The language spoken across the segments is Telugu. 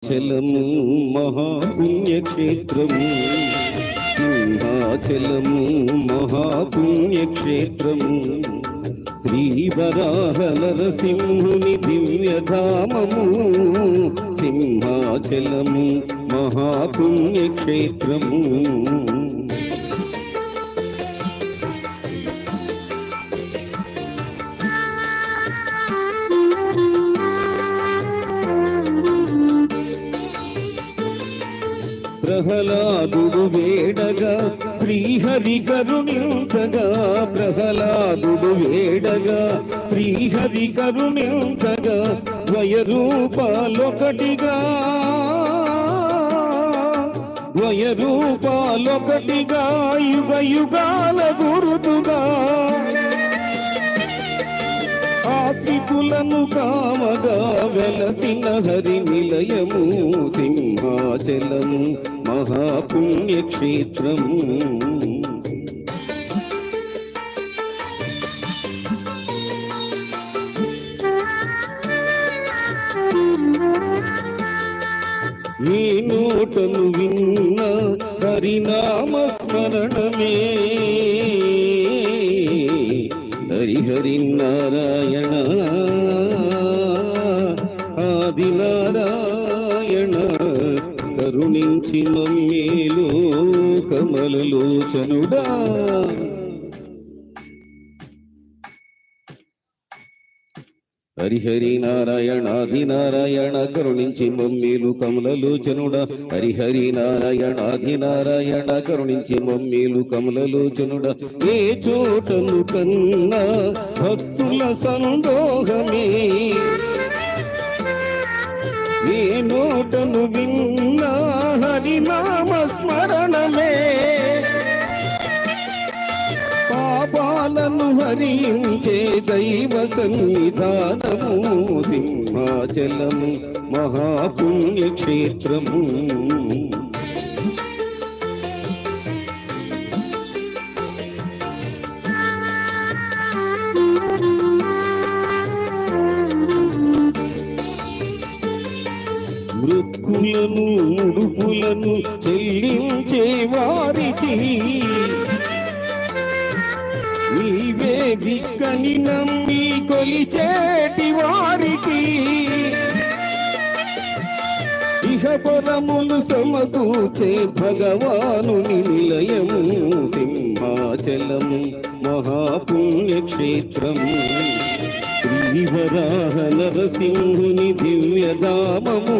చలము మహాపుణ్యక్షేత్రము సింహాచలము మహాపుణ్యక్షేత్రము శ్రీవరాహ నరసింహుని దివ్యధామము సింహాచలము మహాపుణ్యక్షేత్రము ప్రహ్లాదుడు వేడగా శ్రీహరి కరుణించగా ప్రహ్లాదుడు వేడగా శ్రీహరి కరుణించగా ద్వయరూపాలొకటిగా యుగ యుగాల గురుతుగా ఆశ్రితులను కామగా వెలసిన హరి నిలయము సింహాచలము మహాపుణ్యక్షేత్రము నీ నోటను విన్న హరినామ స్మరణమే హరి నారాయణ ఆది నారాయణ కరుణించి మమ్మేలు కమలలోచనుడా హరిహరి నారాయణ ఆది నారాయణ కరుణించి మమ్మేలు కమలలోచనుడా హరిహరి నారాయణ ఆది నారాయణ కరుణించి మమ్మేలు కమలలోచనుడా ఏ చోటను కన్నా భక్తుల సందోహమే ఏ నోటను విన్నా హరినామ స్మరణమే పాపాలను హరించే దైవ సన్నిధానము సింహాచలము మహాపుణ్యక్షేత్రము మృక్కులను ముడుపులను చెల్లించే వారికి నీవే దిక్కని నమ్మి కొలిచేటి వారికి ఇహపరములు సమకూర్చే భగవానుని నిలయము సింహాచలము మహాపుణ్యక్షేత్రము శ్రీవరాహ నరసింహుని దివ్యధామము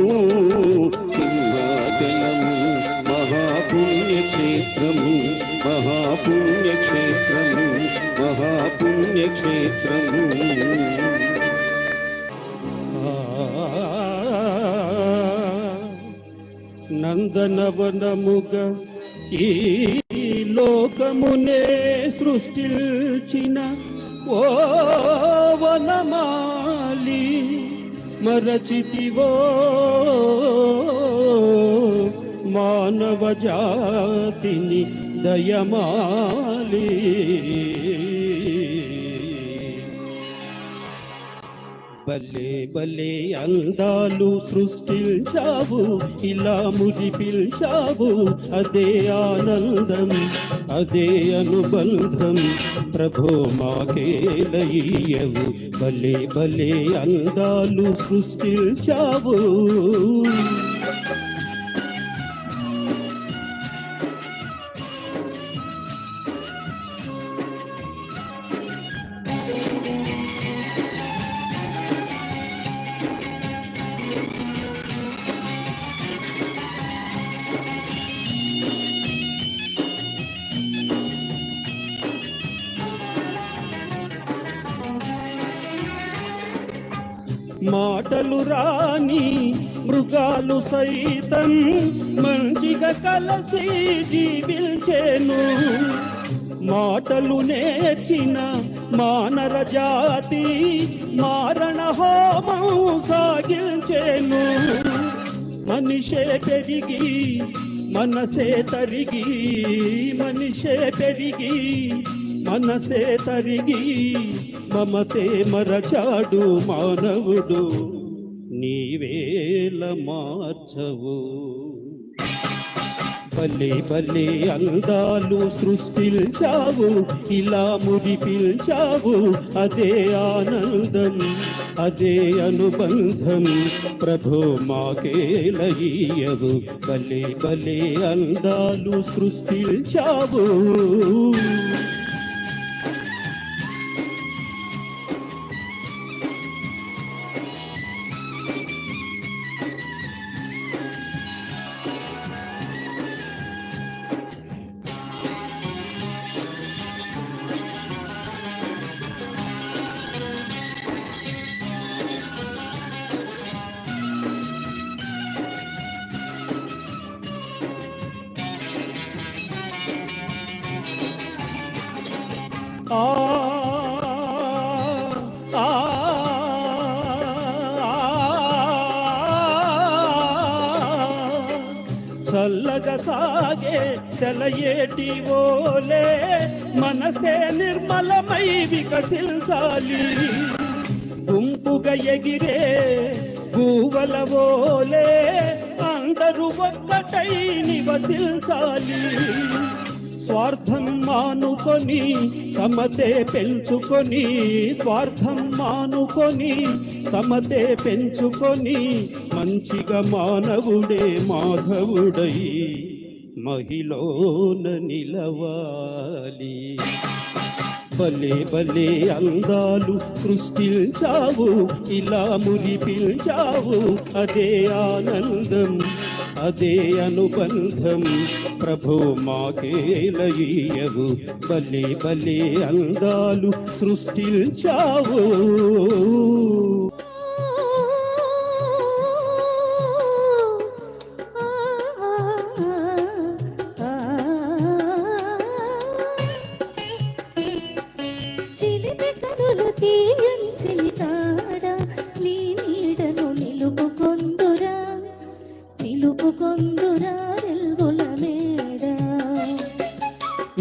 సింహాచలము మహాపుణ్యక్షేత్రము మహాపుణ్యక్షేత్రము మహాపుణ్యక్షేత్రము నందనవనముగ ఈ లోకమునే సృష్టించిన ఓ వనమాలి మరచితివో మానవ జాతిని దయమాలి భలే భలే అందాలు సృష్టించావు ఇలా ముడిపిల్చావు అదే ఆనందం అదే అనుబంధం ప్రభో మాకేలయ్యవు భలే భలే అందాలు సృష్టించావు మాటలు రాని మృగాలు సైతం మంచిగా కలిసి జీవించేను మాటలు నేర్చిన మానర జాతి మారణ హోమం సాగించేను మనిషే పెరిగి మనసే తరిగి మనిషే పెరిగి మనసే తరిగి మమతే మరచాడు మానవుడు నీవేల మార్చవు. భలే భలే అందాలు సృష్టించావు, ఇలా ముడిపిల్చావు, అదే ఆనందం, అదే అనుబంధం, ప్రభో మాకేలయ్యవు. భలే భలే అందాలు సృష్టించావు. ఆ ఆ చల్లగా సాగే చలయేటి ఓలే మనసే నిర్మలమై వికసించాలి. గుంపుగా ఎగిరే గువ్వల ఓలే అందరూ ఒక్కటై నివసించాలి. స్వార్థం మానుకొని సమతే పెంచుకొని, స్వార్థం మానుకొని సమతే పెంచుకొని, మంచిగా మానవుడే మాధవుడై మహిళన నిలవాలి. భలే భలే అందాలు సృష్టించావు, ఇలా మురిపిల్చావు, అదే ఆనందం, అదే అనుబంధం, ప్రభో మాకేలయ్యవు. భలే భలే అందాలు సృష్టించావు.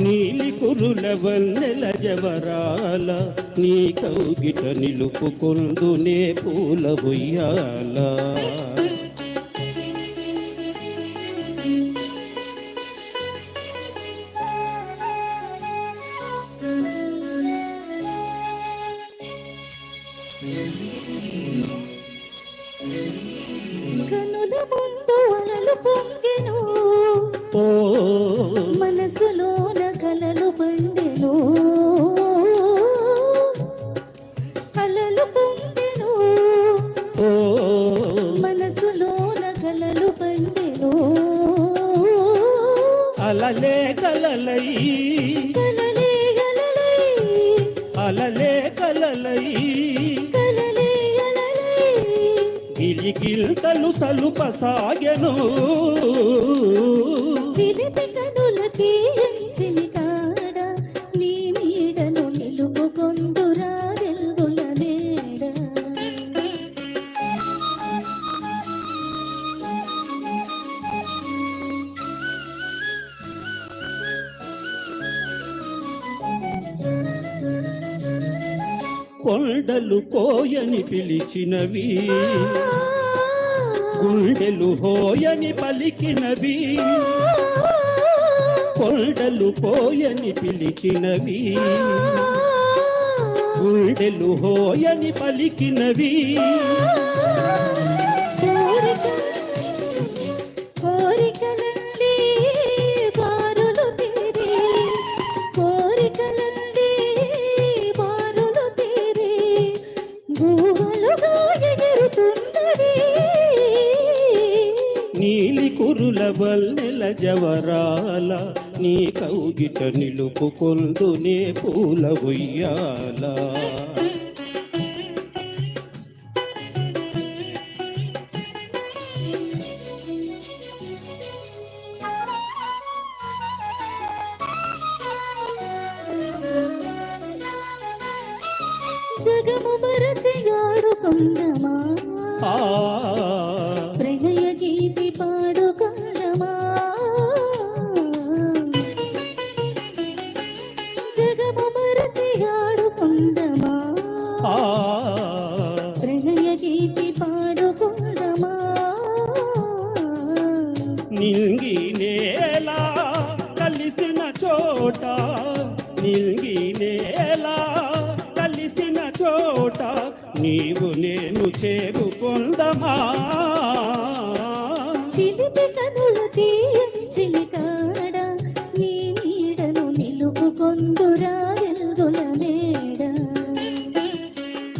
నీలి కురుల వన్నెల జవరాల, నీ కౌగిట నిలుపుకొందునే పూల ఉయ్యాల. కనుల ముందు అలలు పొంగెను, మనసులోన కలలు పండెను. అలలు పొంగెను, మనసులోన కలలు పండెను. అలలే కలలై, కలలే కలలై, అలలే కలలై, కలలే కలలై, గిలిగిల్తలు సలుపసాగెను. చిలిపి కనుల తీయంచిని కాడ, నీ నీడను నిలుపుకొందురా వెల్గుల మేడ. కొండలు కోయని పిలిచినవి, గుండెలు హోయని పలికినవి. కొండలు కోయని పిలిచినవి, గుండెలు హోయని పలికినవి. కోరికలండి బారులు తీరి, కోరికలండి బారులు తీరి, గువ్వలుగా ఎగురుతున్నది. నీలి కురుల వల్లెల జవరాల, నీ కౌగిట నిలుపుకొందునే పూల ఉయ్యాల. జగము మరచిగాడు కొండమా, ప్రణయ గీతి పాడు కొండమా. జగము మరచిగాడు కొండమా, ప్రణయ గీతి పాడు కొండమా. నింగి నేల కలిసిన చోట, నింగి నేల కలిసిన చోట నీవు నేను చేరుకొందమా. చిలిపి కనులు తీయని చిలికాడ నీ నీడను నిలుపుకొందురా ఎల్దుల మేడ.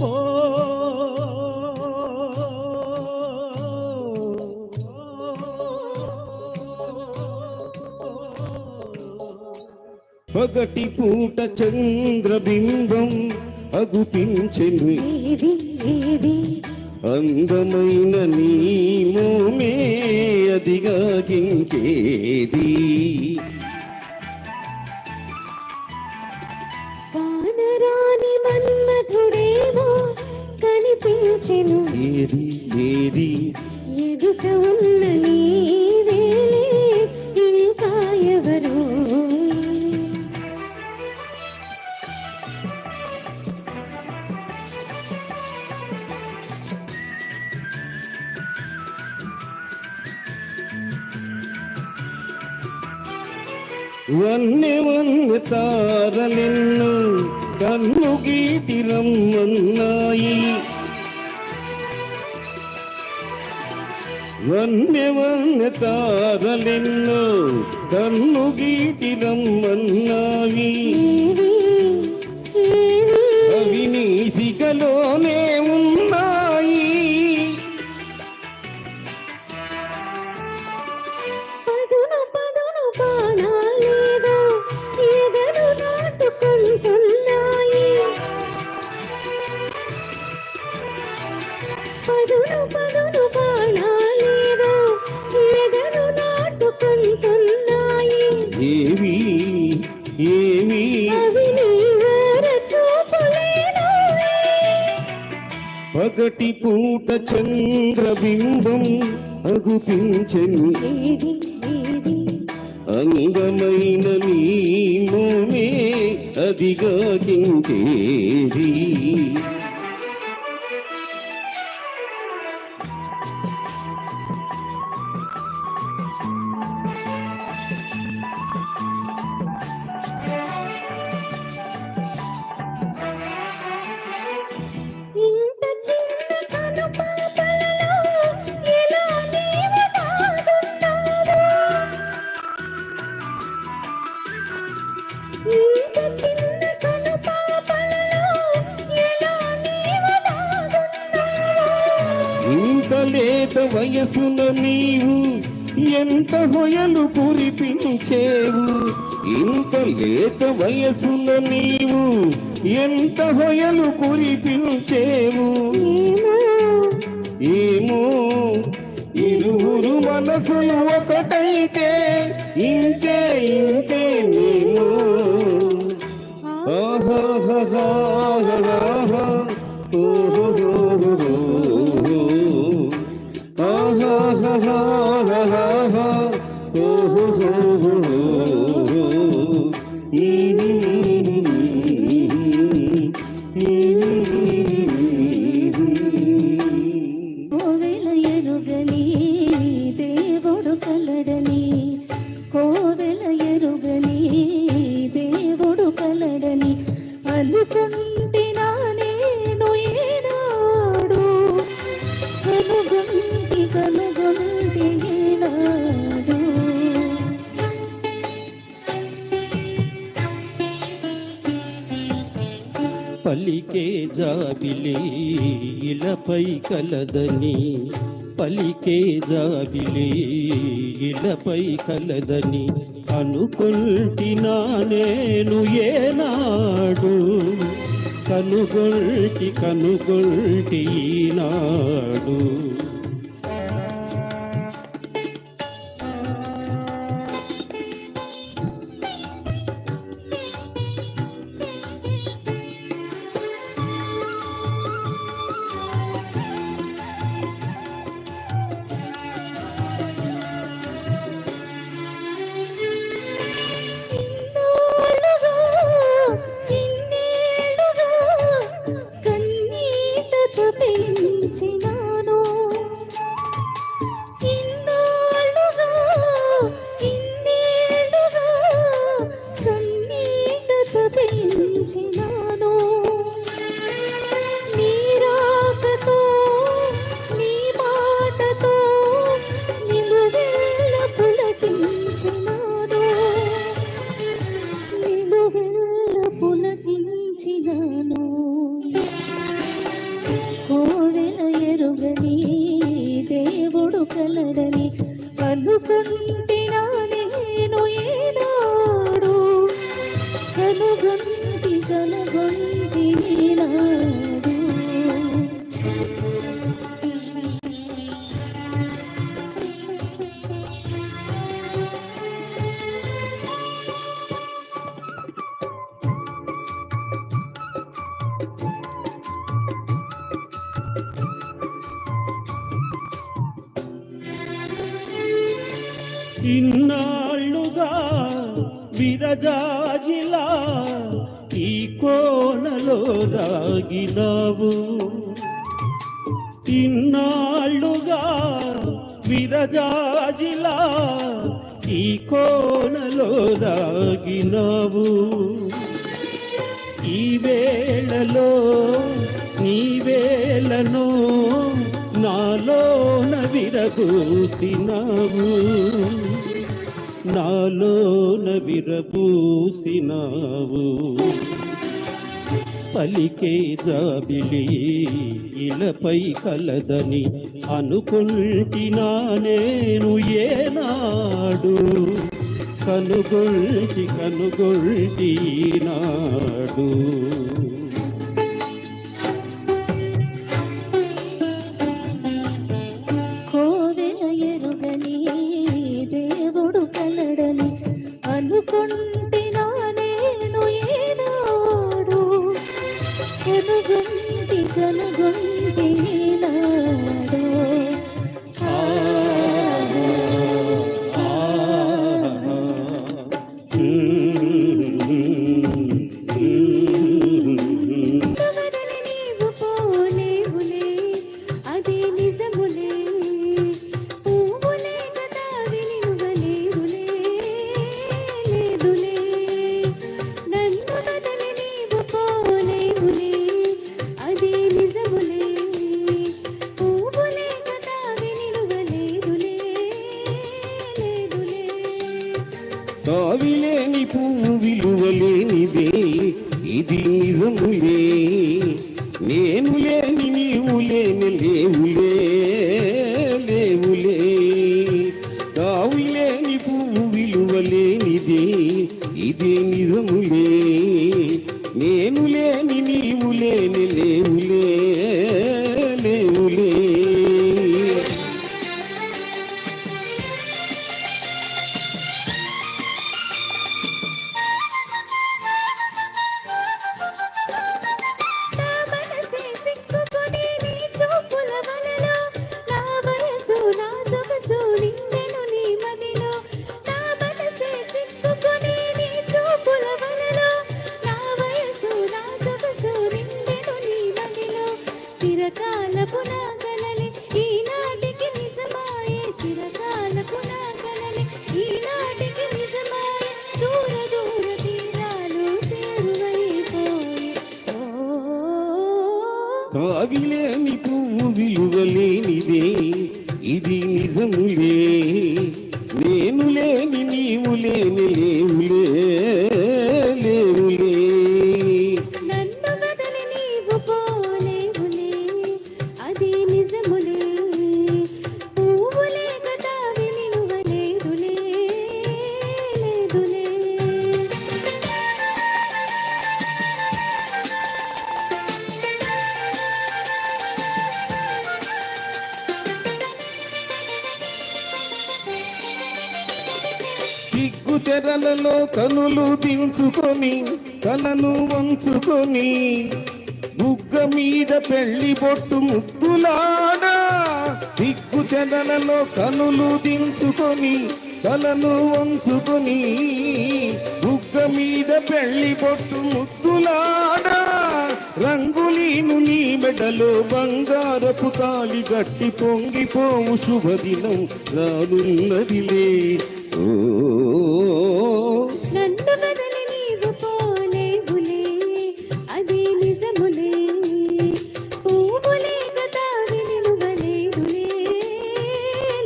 ఓ పగటి పూట చంద్రబింబం అగుపించెను ఏది ఏది అందమైన నీ మోమే అదిగా గింకేది. కానరాని మన్మధుడేమో కనిపించెను ఏది ఏది ఎదుట ఉన్న నీవేలే ఇంకా ఎవరు. వన్నె వన్నె తారలెన్ను కన్ను గీటి రమ్మన్నాయి. వన్నె వన్నె తారలెన్ను కన్ను గీటి రమ్మన్నాయి. అవి నీ సిగలోనే ఉన్నాయి. పదును పదును బాణాలేదో ఎదను నాటుకుంటున్నాయి. పదును పదును బాణాలేదో ఎదను నాటుకుంటున్నాయి. ఏవి ఏవి అవి నీ వార చూపులేనోయ్. పగటి పూట చంద్రబింబం అగుపించెను ఏది ఏది అందమైన నీ మోమే అదిగా గింకేది. ఇంత చిన్న కనుపాపలలో ఎలా నీవు దాగున్నావు. ఇంత చిన్న కనుపాపలలో ఎలా నీవు దాగున్నావు. ఇంత లేత వయసున నీవు ఎంత హొయలు కురిపించేవు. ఇంత లేత వయసున నీవు ఎంత హొయలు కురిపించేవు. ఏమో ఇరువురు మనసులు ఒకటైతే ఇంతే ఇంతే నేను. ఆహాహాహాహా ఓహోహోహో ఆహాహాహాహా ఓహోహోహో కోవెల ఎరుగని దేవుడు కలడని, కోవెల ఎరుగని దేవుడు కలడని అనుకుంటినా నేను ఏనాడు. కనుగొంటి కనుగొంటి ఏనాడు. పలికే జాబిలి ఇలపై కలదని, పలికే జాబిలి ఇలపై కలదని అనుకుంటినా నేను ఏనాడు. కనుగొల్టి కనుగొల్టి ఈనాడు. ఇన్నేళ్లుగా కన్నీటతో పెంచినాను. అనుకుంటినా నేను ఏనాడు కనుగొంటి ఈనాడు. ఇన్నాళ్ళుగా విరజాజిలా ఈ కోనలో దాగినావు, ఇన్నాళ్ళుగా విరజాజిలా ఈ కోనలో దాగినావు. ఈ వేళలో నీ వేళను నాలోన విరబూసినావు, నాలోన విరబూసినావు. పలికే జాబిలి ఇలపై కలదని అనుకుంటినా నేను ఏనాడు, కనుగొల్టి నాడు. కోవెల ఎరుగని దేవుడు కలడని అనుకుంటినా నేను ఏనాడు కనుగొంటి ఈనాడు. కావిలేని పువ్వు విలువలేనిదే ఇది నిజములే, నేను లేని నీవు లేని లేవులే లేవులే. కావిలేని పువ్వు విలువలేనిదే ఇది నిజములే, నేను లేని నీవు లేని లేవులే లేవులే. చిరకాలపు నా కలలి ఈనాటికి నిజమాయే, చిరకాలపు నా కలలి ఈనాటికి నిజమాయే. దూర దూర తీరాలు చేరువైపోయే. కావిలేని పువ్వు విలువలేనిదే ఇది నిజములే, నేను లేని నీవు లేని లేవులే లేవులే. నన్ను వదిలి నీవు పోలేవులే, అది నిజములే. పువ్వు లేక తావి నిలువలేదులే లేదులే. సిగ్గు తెరలలో కనులు దించుకొని కలను వంచుకొని బుగ్గ మీద పెళ్లి బొట్టు ముద్దులాడా. సిగ్గు తెరలలో కనులు దించుకొని కలను వంచుకొని బుగ్గ మీద పెళ్లి బొట్టు ముద్దులాడా. రంగులీను నీ మెడలో బంగారపు తాళి గట్టి పొంగిపోవు శుభదినం రానున్నదిలే. నన్ను వదిలి నీవు పోలేవులే, అది నిజములే. పువ్వు లేక తావి నిలువలేదులే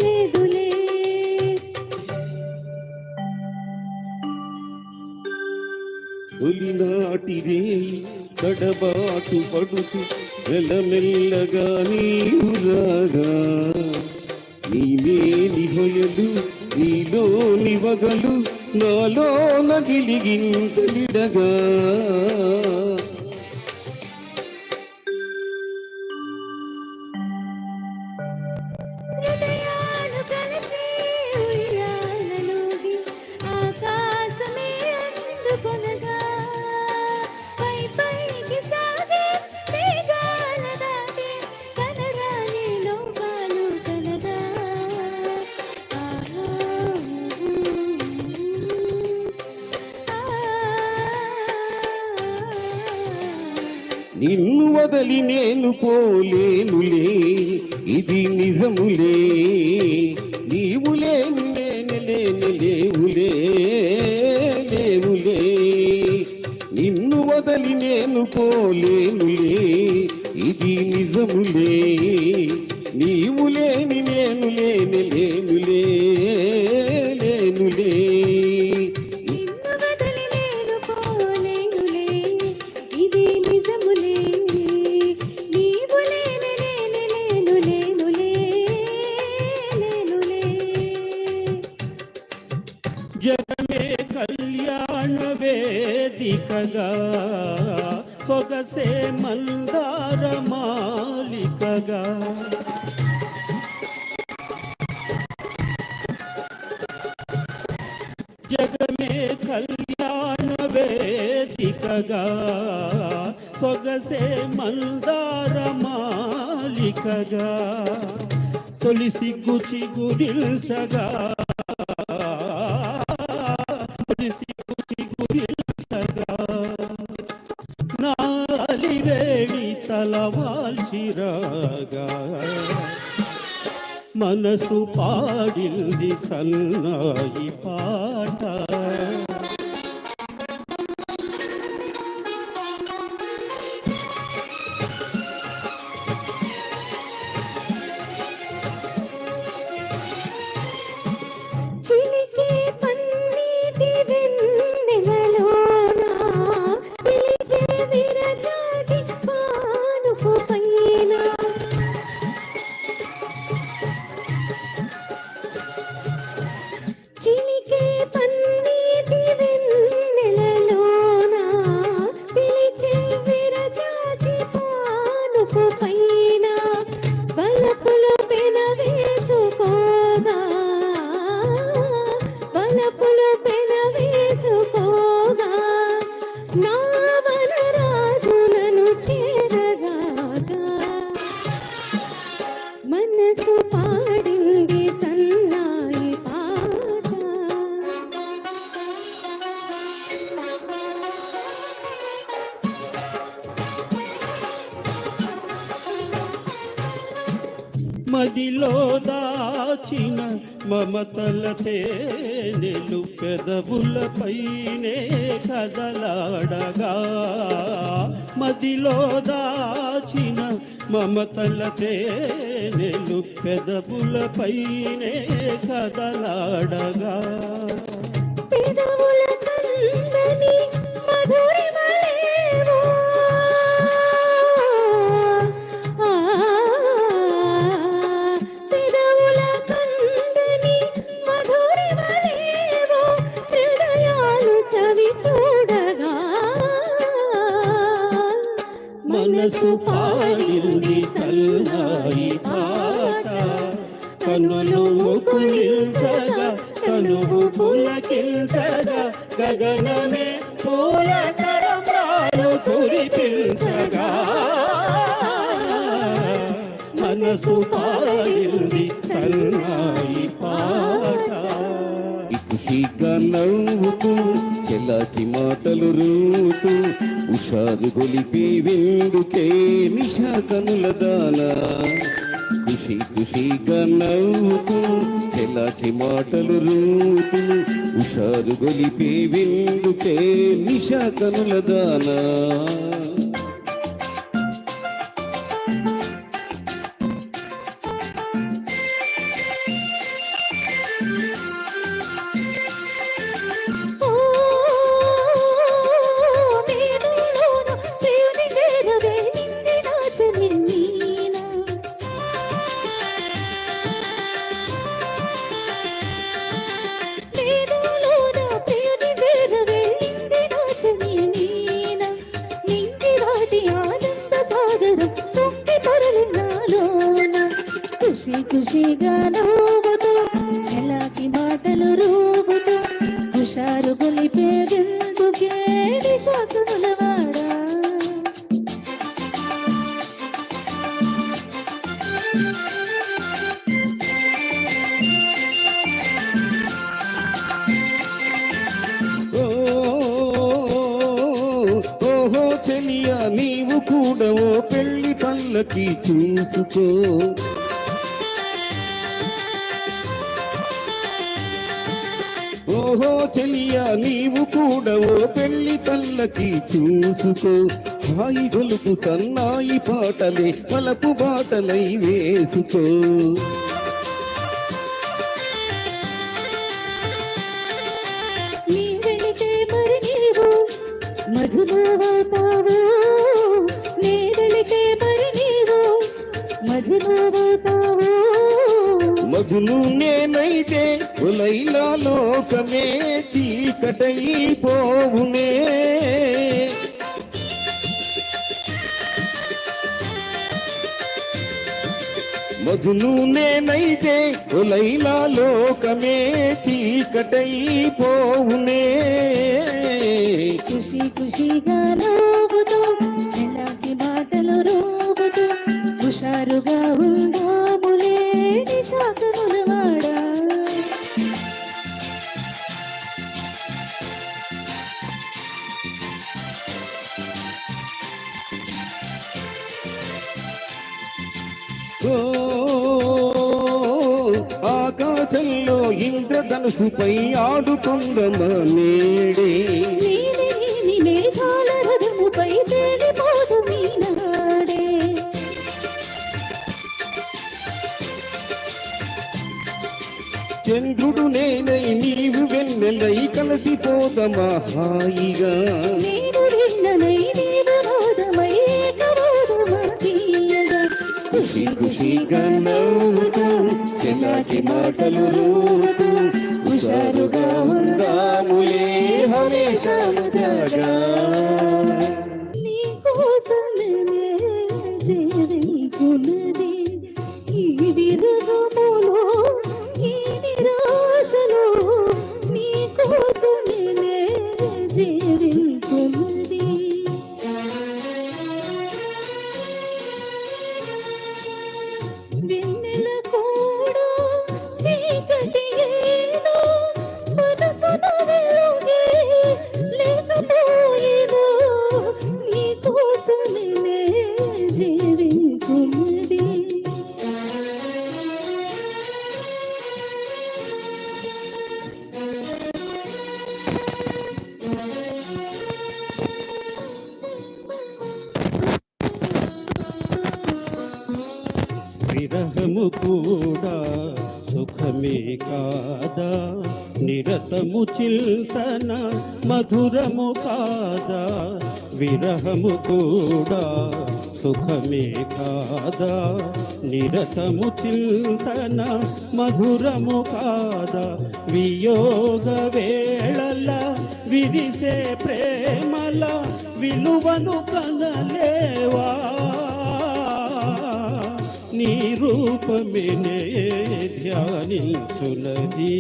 లేదులే. తొలినాటిదే తడబాటు పడుతూ మెల్లమెల్లగా నీవు రాగా, నీవేని ಹೊಯಲು ನೀಲೋನಿ ವಗಲು ನಾಲೋ ನಗಿಲಿಗಿಂತಲಿಡಗ హృదయాలు కలిసి ఉయ్యాలలోగి ఆకాశమే అందుకొనగా పై పైకి సాగే మేఘాల దాటి కనరాని లోకాలు కనగా ఆహా నిన్ను వదలి నేను పోలేనులే ఇది నిజములే నీవు లేని నేను లేని లేవులే లేవులే నిన్ను వదలి నేను పోలేనులే ఇది నిజములే నీవు లేని నేను లేని లేనులే లేనులే నిన్ను వదిలి నేను పోలేనులే ఇది నిజములే నీవు లేని నేను లేనులే లేనులే జగమే కళ్యాణ వేదికగా సొగసే మందార మాలికగా జగమే కళ్యాణ వేదికగా సొగసే మందార మాలికగా తొలి సిగ్గు చిగురిల్చగా తొలి సిగ్గు చిగురిల్చగా నాలి వేడి తలవాల్చిరాగా మనసు పాడింది సన్నాయి పాట చిలికే పన్నీటి వెన్నెలలోన పిలిచే విరజాజి పానుపు పైన చిలికే పన్నీటి వెన్నెలలోన పిలిచే విరజాజి పానుపు పైన బలపులు పెనవేసుకోగా బలపులు పెనవేసుకోగా నా వనరాజులను చేరగాగా మనసు పాడింది సన్నాయి పాట మదిలో దాచిన మమతల తేనెలు పెదవులపైనే కదలాడగా మదిలో దాచిన మమతల తేనెలు పెదవులపైనే కదలాడగా పెదవుల కందని మధురిమలేవో పెదవుల కందని మధురిమలేవో హృదయాలు చవి చూడగా మనసు పాడింది సన్నాయి పాట కన్నులు ముకులించగా కనువు పులకించగా గగనమే పూల తరంబ్రాలు కురిపించగా మనసు పాడింది సన్నాయి పాట ఖుషీగా నవ్వుతూ చెల్లాటి మాటలు రూతూ ఉషారు గొలిపి వెందుకే నిషా కనుల దానా ఖుషి ఖుషీగా నవ్వుతూ చెల్లాటి మాటలు రూతూ ఉషారు గొలిపి వెందుకే నిషా కనుల దానా ఖుషిగా నవ్వుతూ చలాకి మాటలు రూపుతూ హుషారు గొలిపే విందుకే నిశాకులవాడా ఓహో చెలియా నీవు కూడా ఓ పెళ్లి పల్లకి చూసుకో ఓహో చెలియా నీవు కూడా ఓ పెళ్లి పల్లకి చూసుకో హాయి గొలుపు సన్నాయి పాటలే పలపు బాటలై వేసుకో నీ వెళితే మరి నీవు మజునువవుతావు నీ వెళితే మరి నీవు మజునువవుతావు మధును నేనైతే లైలా లోకమే చీకటైపోవునే మధును నేనైతే లైలా లోకమే చీకటైపోవునే ఖుషి ఖుషిగా నవ్వుతూ చిన్నకి మాటలు రూపుతూ హుషారుగా ఉందాములే నిశాకులవాడా ఓ ఆకాశంలో ఇంద్రధనుసుపై ఆడుకుందమా నేడే నీలి మేఘాల రథముపై తేలిపోదు మీనాడే చంద్రుడు నేనై నీవు వెన్నెలై కలిసిపోదమా హాయిగా నేను విన్ననై నీవు నాదమై ఏకమౌదమా తీయగా ఖుషి ఖుషిగా నవ్వుతూ చెలాకి మాటలు రూతూ హుషారుగా ఉందాములే హమేషా మజాగా నీ కోసమే జీవించున్నది ఈ విరహములో ఈ నిరాశలో నీ కోసమే జీవించున్నది వెన్నెల కూడా చీకటి ఏదో మనసున వెలుగే లేకపోయేదో నీ కోసమే జీవించున్నది విరహము కూడా సుఖమే కాదా నిరతము చింతన మధురము కాదా విరహము కూడా సుఖమే కాదా నిరతము చింతన మధురము కాదా వియోగ వేళల విరిసే ప్రేమల విలువను కనలేవా నీ రూపమినే ధ్యానించునది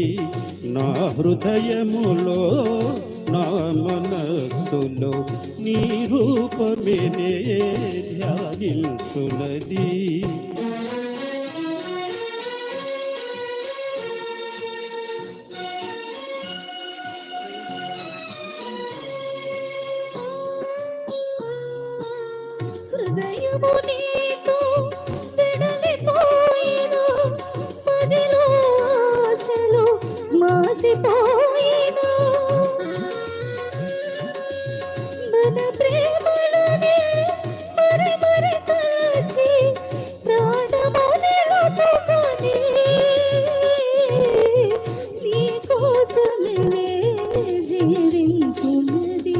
నా హృదయములో నా మనస్సులో నీ రూపమినే ధ్యానించునది హృదయము నీతో వెడలిపోయిన మదిలో ఆశలు మాసిపోయిన మన ప్రేమలోనే మరి మరి తలచి ప్రాణము నిలుపుకొని నీ కోసమే జీవించున్నది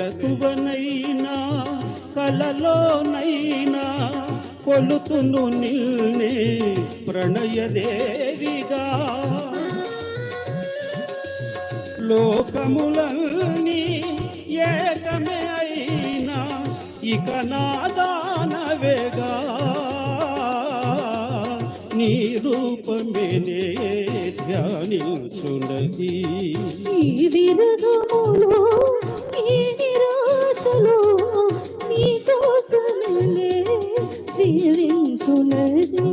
మెలకువనైనా కలలోనైనా కొలుతును నిల్నే ప్రణయదేవిగా లోకములన్నీ ఏకమే అయినా ఇక నాదానవేగా నీ రూపమేనే ధ్యానించున్నది. ఈ విరహములో ఈ నిరాశలో నీ కోసమే జీవించున్నది.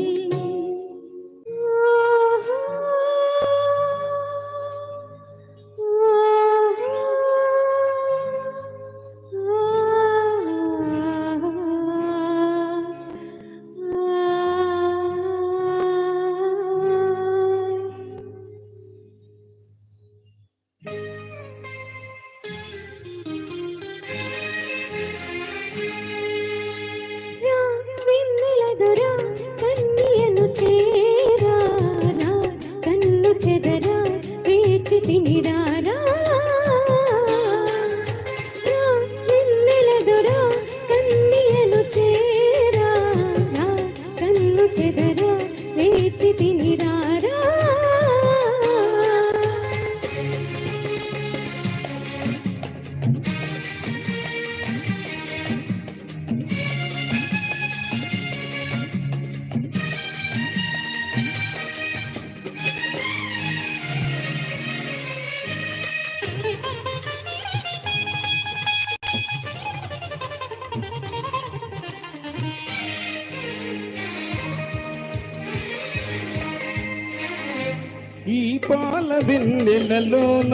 ఈ పాల వెన్నెలలోన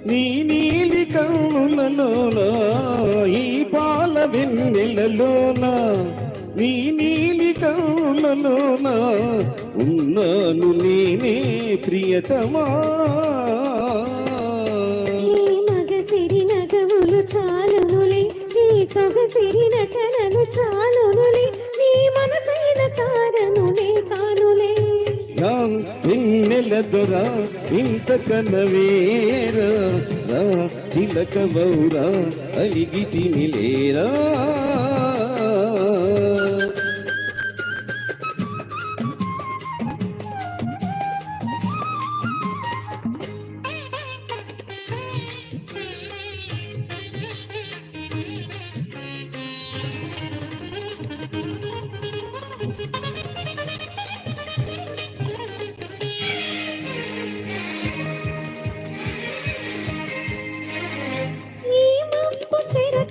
నీ నీలి కన్నులలోన, ఈ పాల వెన్నెలలోన నీ నీలి కన్నులలోన ఉన్నాను నేనే ప్రియతమా. మగసిరి నగవులు చాలునులే, నీ సొగసిరి నటనలు చాలునులే, నీ మనసైన తారనులే తానులే. వెన్నెల దొర ఇంత కనవేరా, చిలక బౌరా అలిగి తినిలేరా.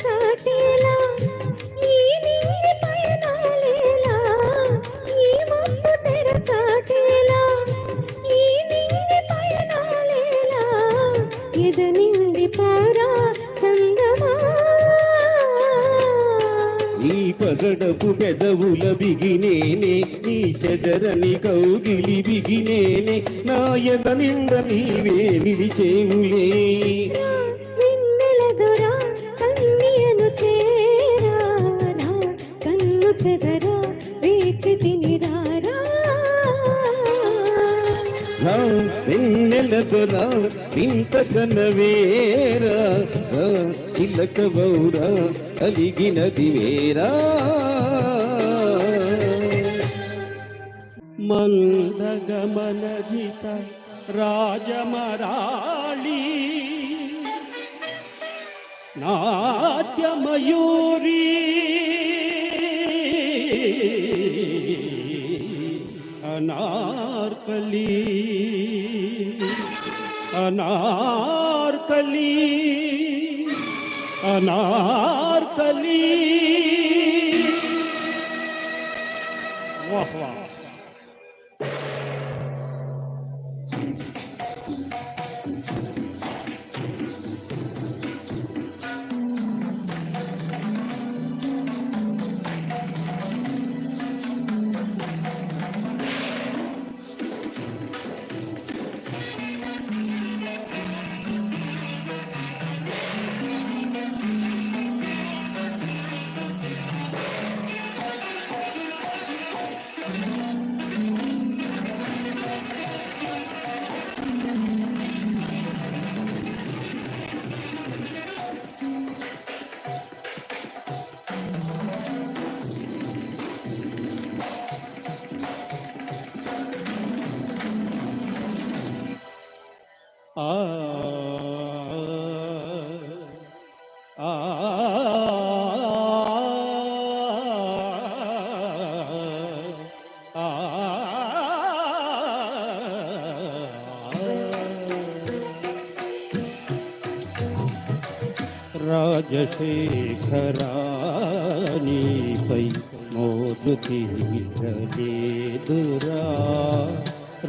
చాటేలా ఈ నీలి పయనాలేలా, ఈ మబ్బు తెర చాటేలా ఈ నీలి పయనాలేలా, ఎద నిండి పోరా చందమా. నీ పగడపు పెదవుల బిగినేనే, నీ చెదరని కౌగిలి బిగినేనే, నా ఎద నింద నీవే నిలిచేవులే. చెదరా వేచి తినిరారా, వెన్నెల దొర ఇంత కనవేరా, చిలక బౌరా అలిగినది వేరా. మందగమనజిత రాజమరాళి నాట్యమయూరీ అనార్కలి అనార్కలి అనార్కలి. వాహ్ వాహ్. ఆ రాజశేఖరానిపై మోజు తీరలేదురా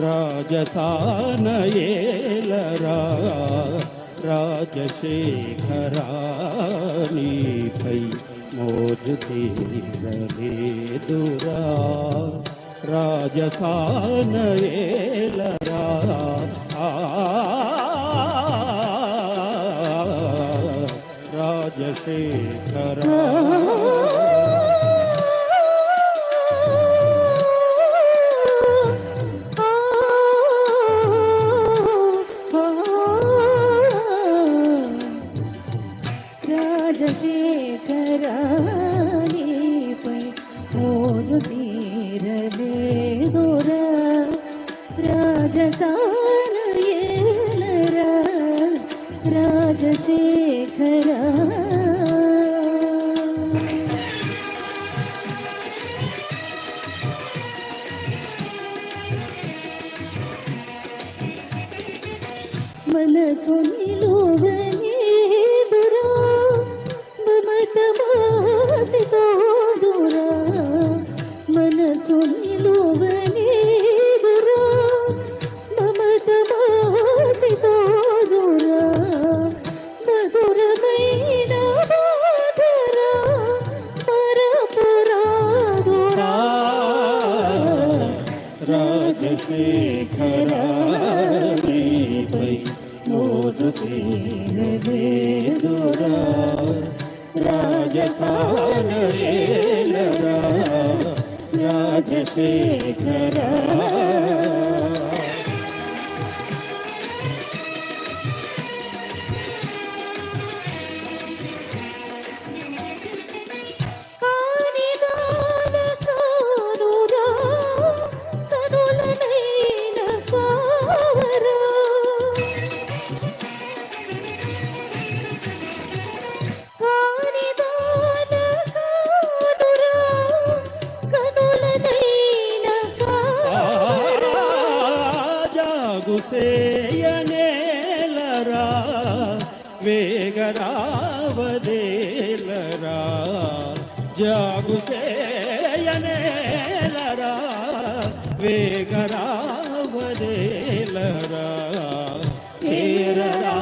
రాజసానయేలరా రాజశేఖరానిపై మోజు తీరలేదురా రాజసానయేలరా రాజశేఖరా రాజశేఖరానిపై మోజు తీరలేదురా రాజసానయేలరా రాజశేఖరా మనసు నిలువనేదురా మమతమాసి తోడురా మనసు నిలువనేదురా మమతమాసి తోడురా మధురమైన బాధరా పరపురాడురా రాజశేఖరానిపై మోజు తీరలేదురా రాజసానయేలరా రాజశేఖరా జాగుసేయనేలరా వేగరావదేలరా జాగుసేయనేలరా వేగరావదేలరా చేరరా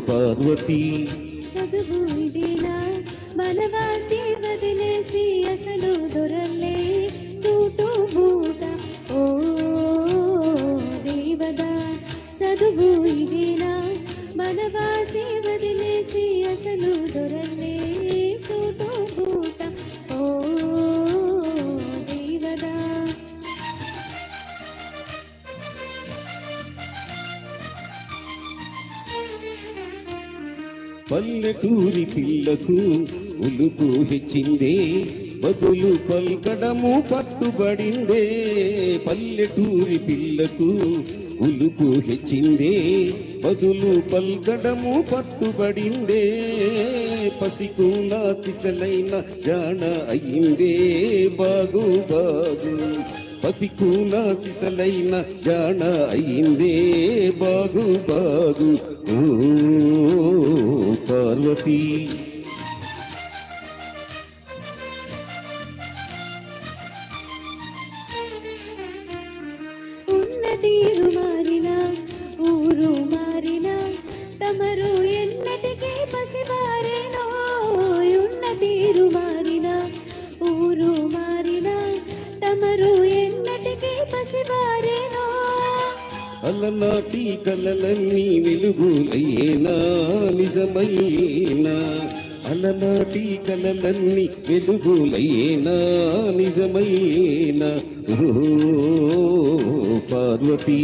పార్వతి చదువు ఇదేనా బలవాసి వదిలేసి అసలు దొరలే సూటు బూట ఓ దేవదా చదువు ఇదేనా బలవాసి వదిలేసి అసలు దొరలే సూటు బూట ఓ దేవదా పల్లెటూరి పిల్లకు ఉలుపు హెచ్చిందే బదులు పల్కడము పట్టుబడిందే పల్లెటూరి పిల్లకు ఉలుపు హెచ్చిందే బదులు పల్కడము పట్టుబడిందే పసికుల సిసలైన జాణ అయిందే బాగు బాగు పసికుల సిసలైన జాణ అయిందే బాగు బాగు ఓ పార్వతీ తీరు మారినా ఊరు మారినా తమరు ఎన్నటికీ పసివారేనో ఉన్న తీరు మారినా ఊరు మారినా తమరు ఎన్నటికీ పసివారేనో అలనాటి కలలన్నీ వెలుగులయ్యేనా నిజమయ్యేనా అలనాటి కలలన్నీ వెలుగులయ్యేనా నిజమయ్యేనా ఓ పార్వతీ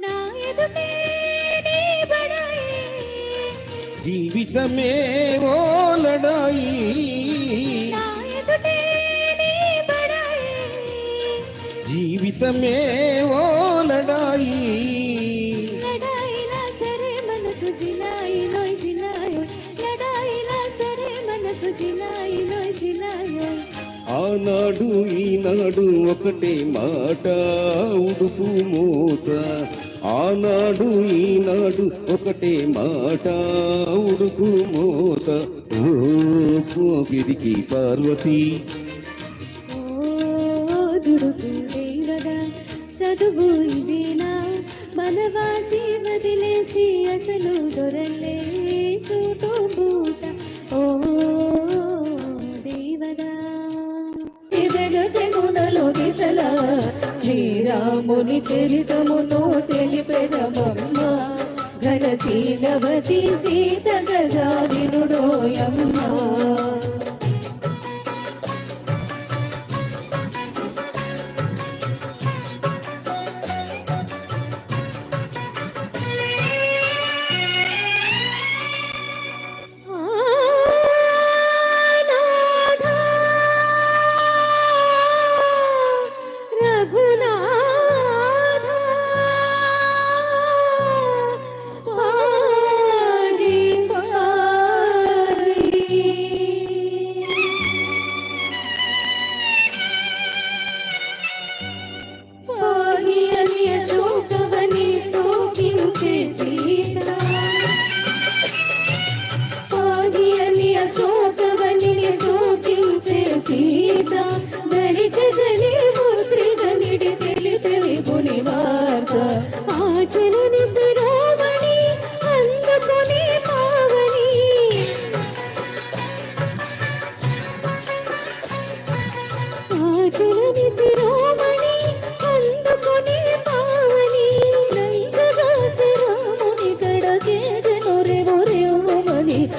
నా ఎదుటే నీ బడాయి జీవితమే ఓ లడాయి నా ఎదుటే నీ బడాయి జీవితమే ఓ లడాయి లడాయిలా సరే మనకు జిలాయి నోయ్ జిలాయో లడాయిలా సరే మనకు జిలాయి నోయ్ జిలాయో ఆనాడు ఈనాడు ఒకటే మాట ఉడుపు మోత ఆనాడు ఈనాడు ఒకటే మాట ఉడుపు మోత ఓ కోపిరికి పార్వతీ ఓ దుడుకు దేవదా చదువు ఇదేనా మనవాసి వదిలేసి అసలు దొరలే సూటు బూట ఓ దేవదా జగతిమునలో దిశల శ్రీరాముని చరితమును తెలిపెదమమ్మ ఘనశీలవతి సీత గజావినుడోయమ్మ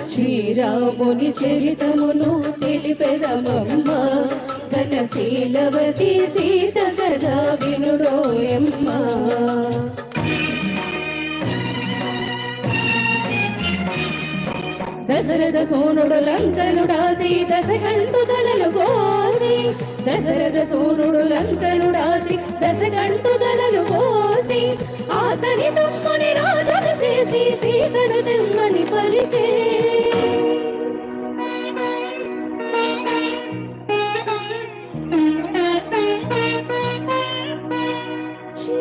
శ్రీరాముని చరితమును తెలిపెదమమ్మ ఘనశీలవతి సీత గజా వినుడోయమ్మ దశరథ సోనుడు లంకనుడాసి దశకంఠు దళలు పోసి దశరథ సోనుడు లంకనుడాసి దశకంఠు దళలు పోసి అతని తమ్ముని రాజును చేసి సీతను తెమ్మని పలికే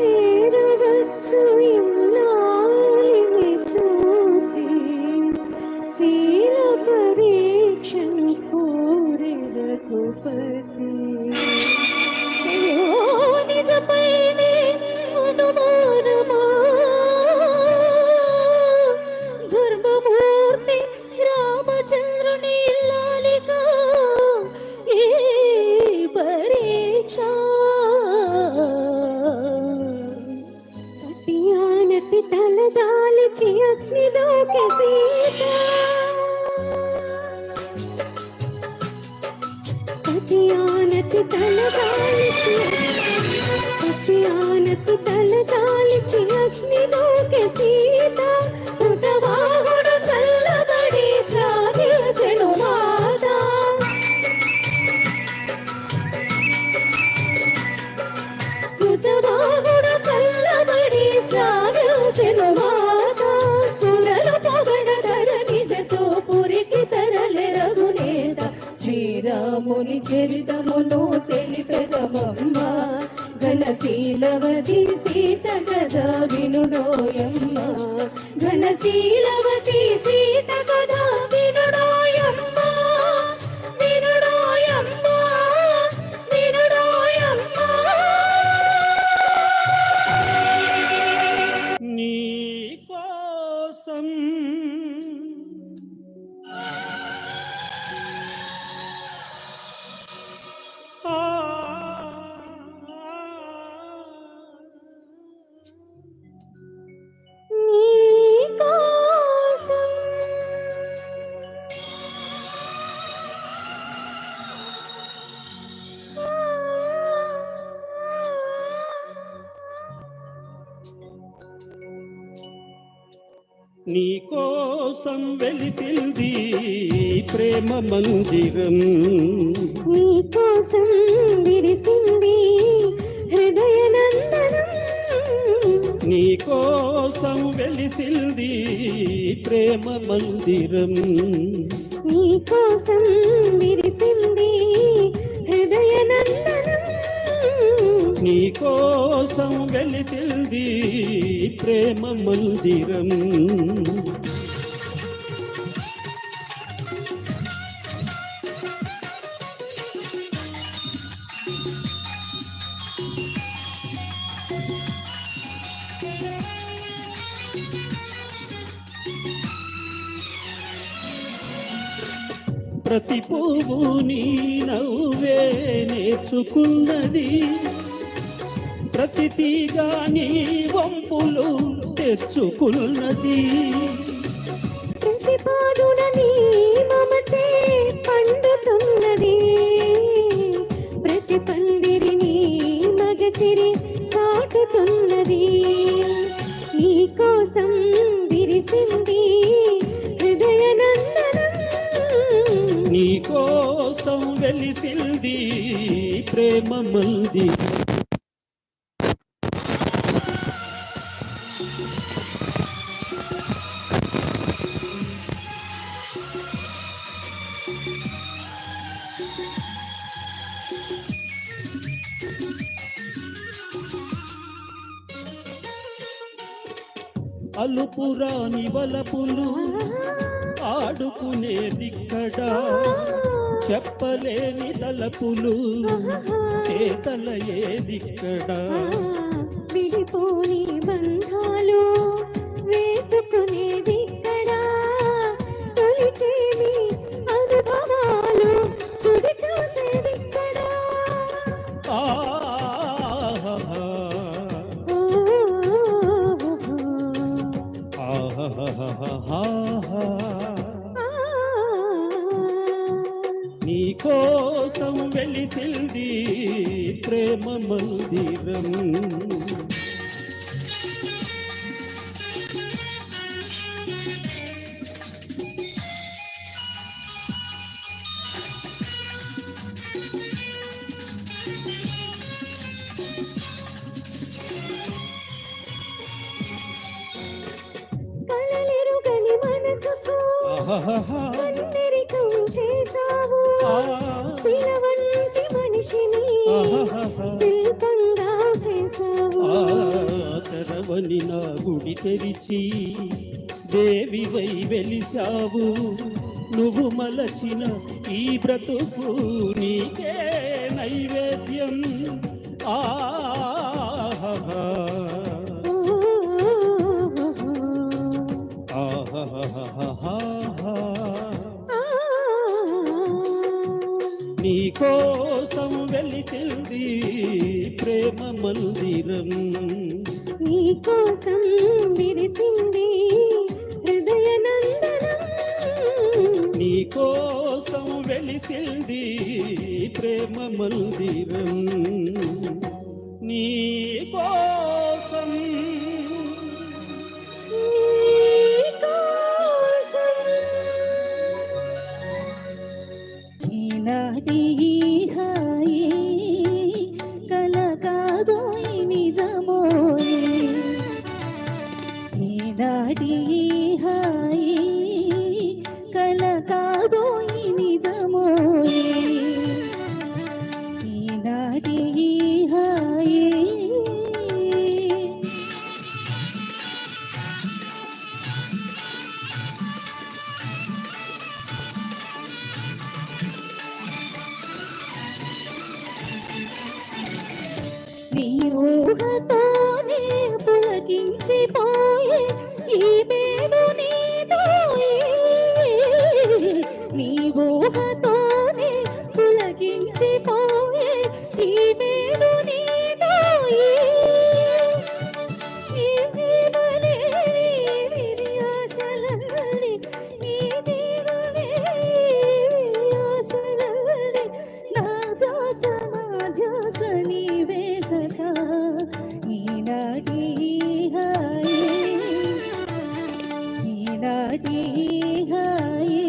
చేరవచ్చు ఇన్నాళ్ళని చూసి శీల పరీక్షను కోరే రఘుపతి నిజపైనే అనుమానమా ధర్మమూర్తి రామచంద్రుని ఇల్లాలిగా ఏ పరీక్ష కటియానటి తలదాల్చి అగ్నిలోకి సీత కటియానటి తలదాల్చి దాటి అగ్నిలోకి సీత కృతవాహుడు చల్లబడి సాగించెను మాట కృతవాహుడు చల్లబడి సాగించెను మాట సురలు పొగడ ధరణిజతో పురికి తరలెరగునేత శ్రీరాముని చరితమును తెలిపెదమమ్మ ఘనశీలవతి సీత కథ వినుడోయమ్మ ఘనశీలవతి సీత కథ వినుడోయమ్మ వినుడోయమ్మ వినుడోయమ్మ నీ కోసం నీకోసం నీ కోసం వెలిసింది ప్రేమ మందిరం నీకోసం విరిసింది హృదయ నందనం నీ కోసం వెలిసింది ప్రేమ మందిరం నీకోసం విరిసింది హృదయ నందనం నీ కోసం వెలిసింది ప్రేమ మందిరం ప్రతి పువ్వు నీ నవ్వే నేర్చుకున్నది ప్రతి తీగ నీ వంపులు తెచ్చుకున్నది ప్రతి పాదున నీ మమతే పండుతున్నది ప్రతి పందిరిని మగసిరి కాటుతున్నది నీకోసం విరిసింది హృదయ నందనం నీ కోసం వెలిసింది ప్రేమ మందిరం అలుపురాని వలపులు ఆడుకునేదిక్కడ చెప్పలేని తలపులు చేతల ఏదిక్కడ విడిపోని బంధాలు వేసుకునేదిక్కడ తొలిచేమి అనుభవాలు తుది చూసేదిక్కడ నీ కోసం వెలిసింది ప్రేమ మందిరం కలలెరుగని మనసుకు అందరికం చేసావు శిలవంటి మనిషిని శిల్పంగా చేసావు తెరవని నా గుడి తెరిచి దేవివై వెలిసావు నువ్వు మలచిన ఈ బ్రతుకు నీకే నైవేద్యం నీ కోసం వెలిసింది ప్రేమ మందిరం నీ కోసం విరిసింది హృదయ నందనం నీ కోసం వెలిసింది ప్రేమ మందిరం నీ కోసం ఈనాటి ఈ హాయి కల కాదోయి నిజమోయి ఈనాటి ఈ హాయి నీ ఊహతోనే పులకించిపోయే ఈ మేలు నీదోయే నీ ఊహతోనే పులకించిపోయే ఈ మేలు నీదోయే నీ దీవనే నీ విరియాశలల్లి నీ దీవనే విరియాశలల్లి నా ధ్యాస నా ధ్యాస నీవే సఖా ఈనాటి హాయి ఈనాటి హాయి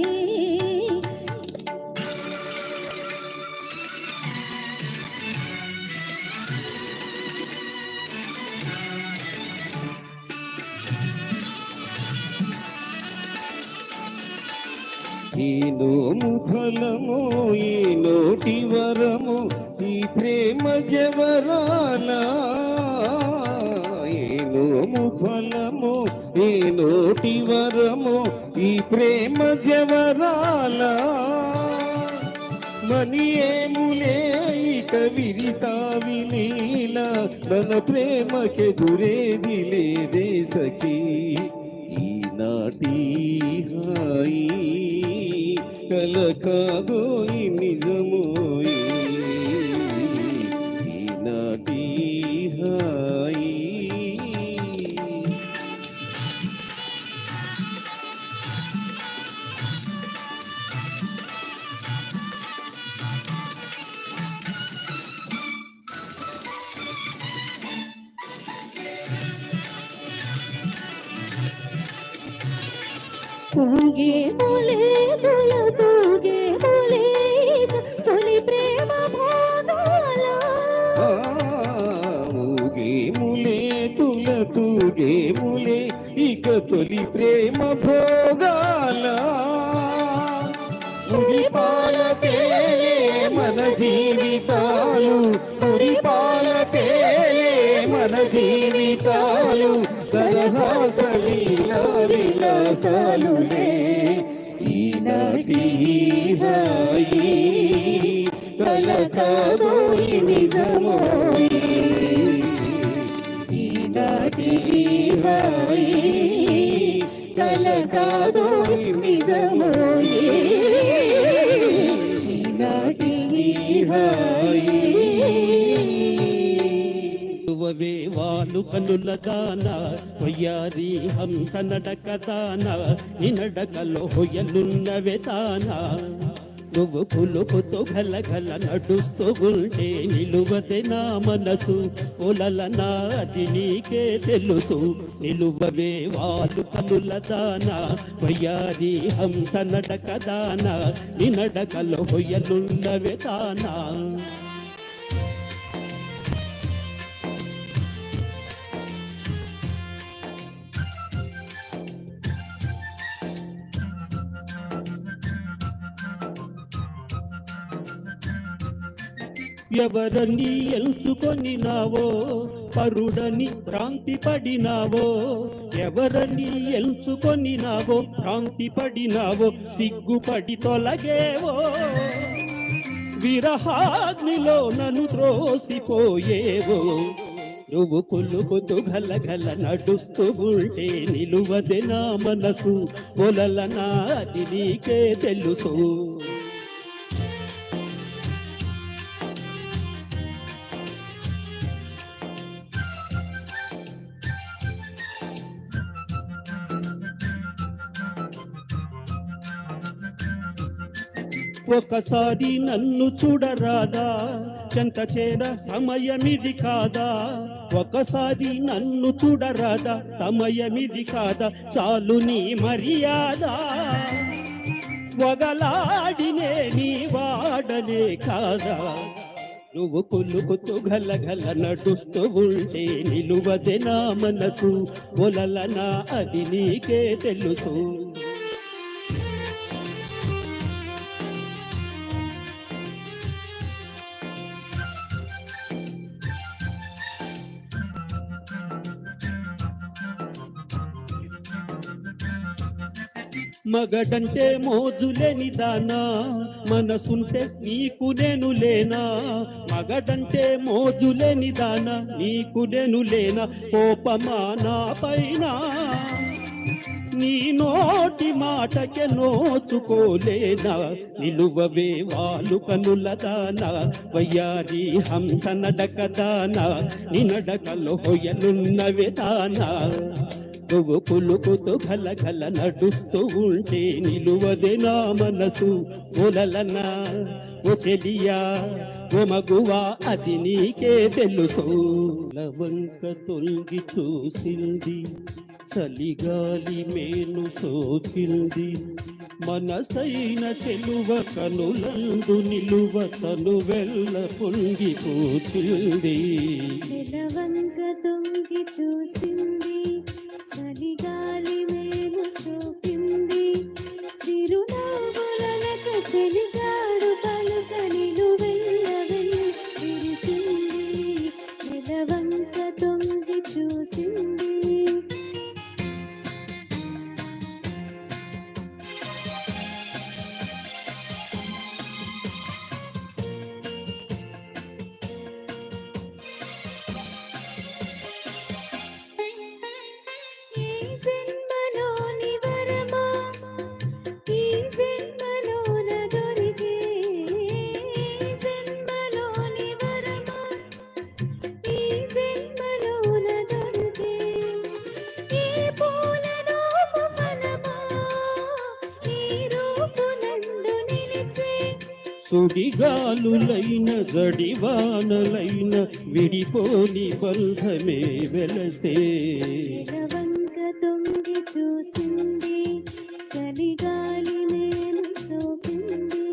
ఈ నోము ఫలము ఈ నోటి వరము ఈ ప్రేమ జవరాల ఈ నోము ఫలము ఈ నోటి వరము ఈ ప్రేమ జవరాల మని ఏములే ఇక విరితావి లీల మన ప్రేమకెదురేది లేదే సఖీ ఈనాటి హాయి కల కాదోయి నిజమోయి ఈనాటి హాయి తూగే మొలే తుల తూగే మొలే తొలి ప్రేమ భోగాల ఊగే ములే తుల తూగే ములే ఇక తొలి ప్రేమ భోగాల మురిపాల తేలే మన జీవితాలు మురిపాల తేలే మన జీవితాలు కరహాస లీలా విలాసాలులే ఈనాటి హాయి కల కాదోయి నిజమోయి ఈనాటి హాయి కల కాదోయి నిజమోయి ఈనాటి హాయి वे वालु कनुल दाना वय्यारी हंस नडक दाना निनडकलो होयलुन्नवे दाना నువ్వు పులుపుతో గలగల నడుస్తూ ఉంటే నిలువదే నా మనసు ఒలల నాది నీకే తెలుసు నిలువవే వాలు కనుల దానా వయ్యారి హంస నడక దానా నీ నడకలో హొయ్యలున్నవే దానా ఎవరని ఎల్చుకొనినావో పరుడని భ్రాంతి పడినావో ఎవరని ఎల్చుకొనినావో భ్రాంతి పడినావో సిగ్గుపడి తొలగేవో విరహాగ్నిలో నన్ను త్రోసిపోయేవో నువ్వు కులుకుతూ గలగల నడుస్తూ ఉంటే నిలువదే నా మనసు పొలల నాది నీకే తెలుసు ఒకసారి నన్ను చూడరాదా చెంత చేర సమయమిది కాదా ఒకసారి నన్ను చూడరాదా సమయమిది కాదా చాలు నీ మర్యాద వగలాడినే నీ వాడలే కాదా నువ్వు కులుకుతూ గలగల నడుస్తూ ఉంటే నిలువదే నా మనసు ఒలలనా అది నీకే తెలుసు. మగడంటే మోజులేని దానా మనసుంటే నీకు నేను లేనా. మగడంటే మోజులేని దానా నీకు నేను లేనా. కోపమా నా పైన నీ నోటి మాటకే నోచుకోలేనా. నిలువవే వాలు కనుల దానా వయ్యారి హంస నడక దానా నీ నడకలో హొయలున్నవే దానా. నువ్వు కులుకుతూ గలగల నడుస్తూ ఉంటే నిలువదే నా మనసు ఒలలనా ఓ చెలియా ఓ మగువా అది నీకే తెలుసు. లవంక తొలగి చూసింది చలిగాలి మేలు సోకింది మనసైన చెలువ కనులందు నిలువ తను వెళ్ళ పొంగిపోతుంది. నిలవంక తొంగి చూసింది చలిగాలి మేము సోకింది చిరునవ్వులక చెలిగాడు పలుక నిలువెల్ల విరిసింది. నిలవంక తొంగి చూసింది. సుడిగాలులైన జడివానలైన విడిపోని బంధమే వెలసే. నిలవంక తొంగి చూసింది చలిగాలి మేలు సోకింది.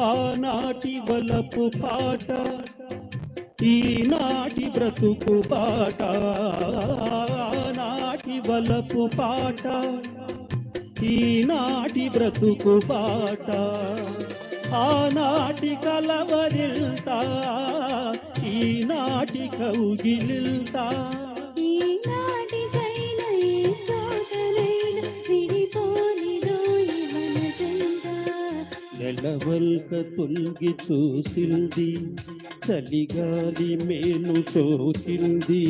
ఆనాటి వలపు పాట ఈనాటి బ్రతుకు పాట. ఆనాటి వలపు పాట ఈనాటి బ్రతుకు పాట. ఆనాటి కలవరిల్తా ఈనాటి కౌగిలిల్తా. ఈనాటికైన ఏ సోకనైన విడిపోనిదోయి మనసంతా. నెలవంక తొలగి చూసింది చలిగాలి మేలు సోకింది.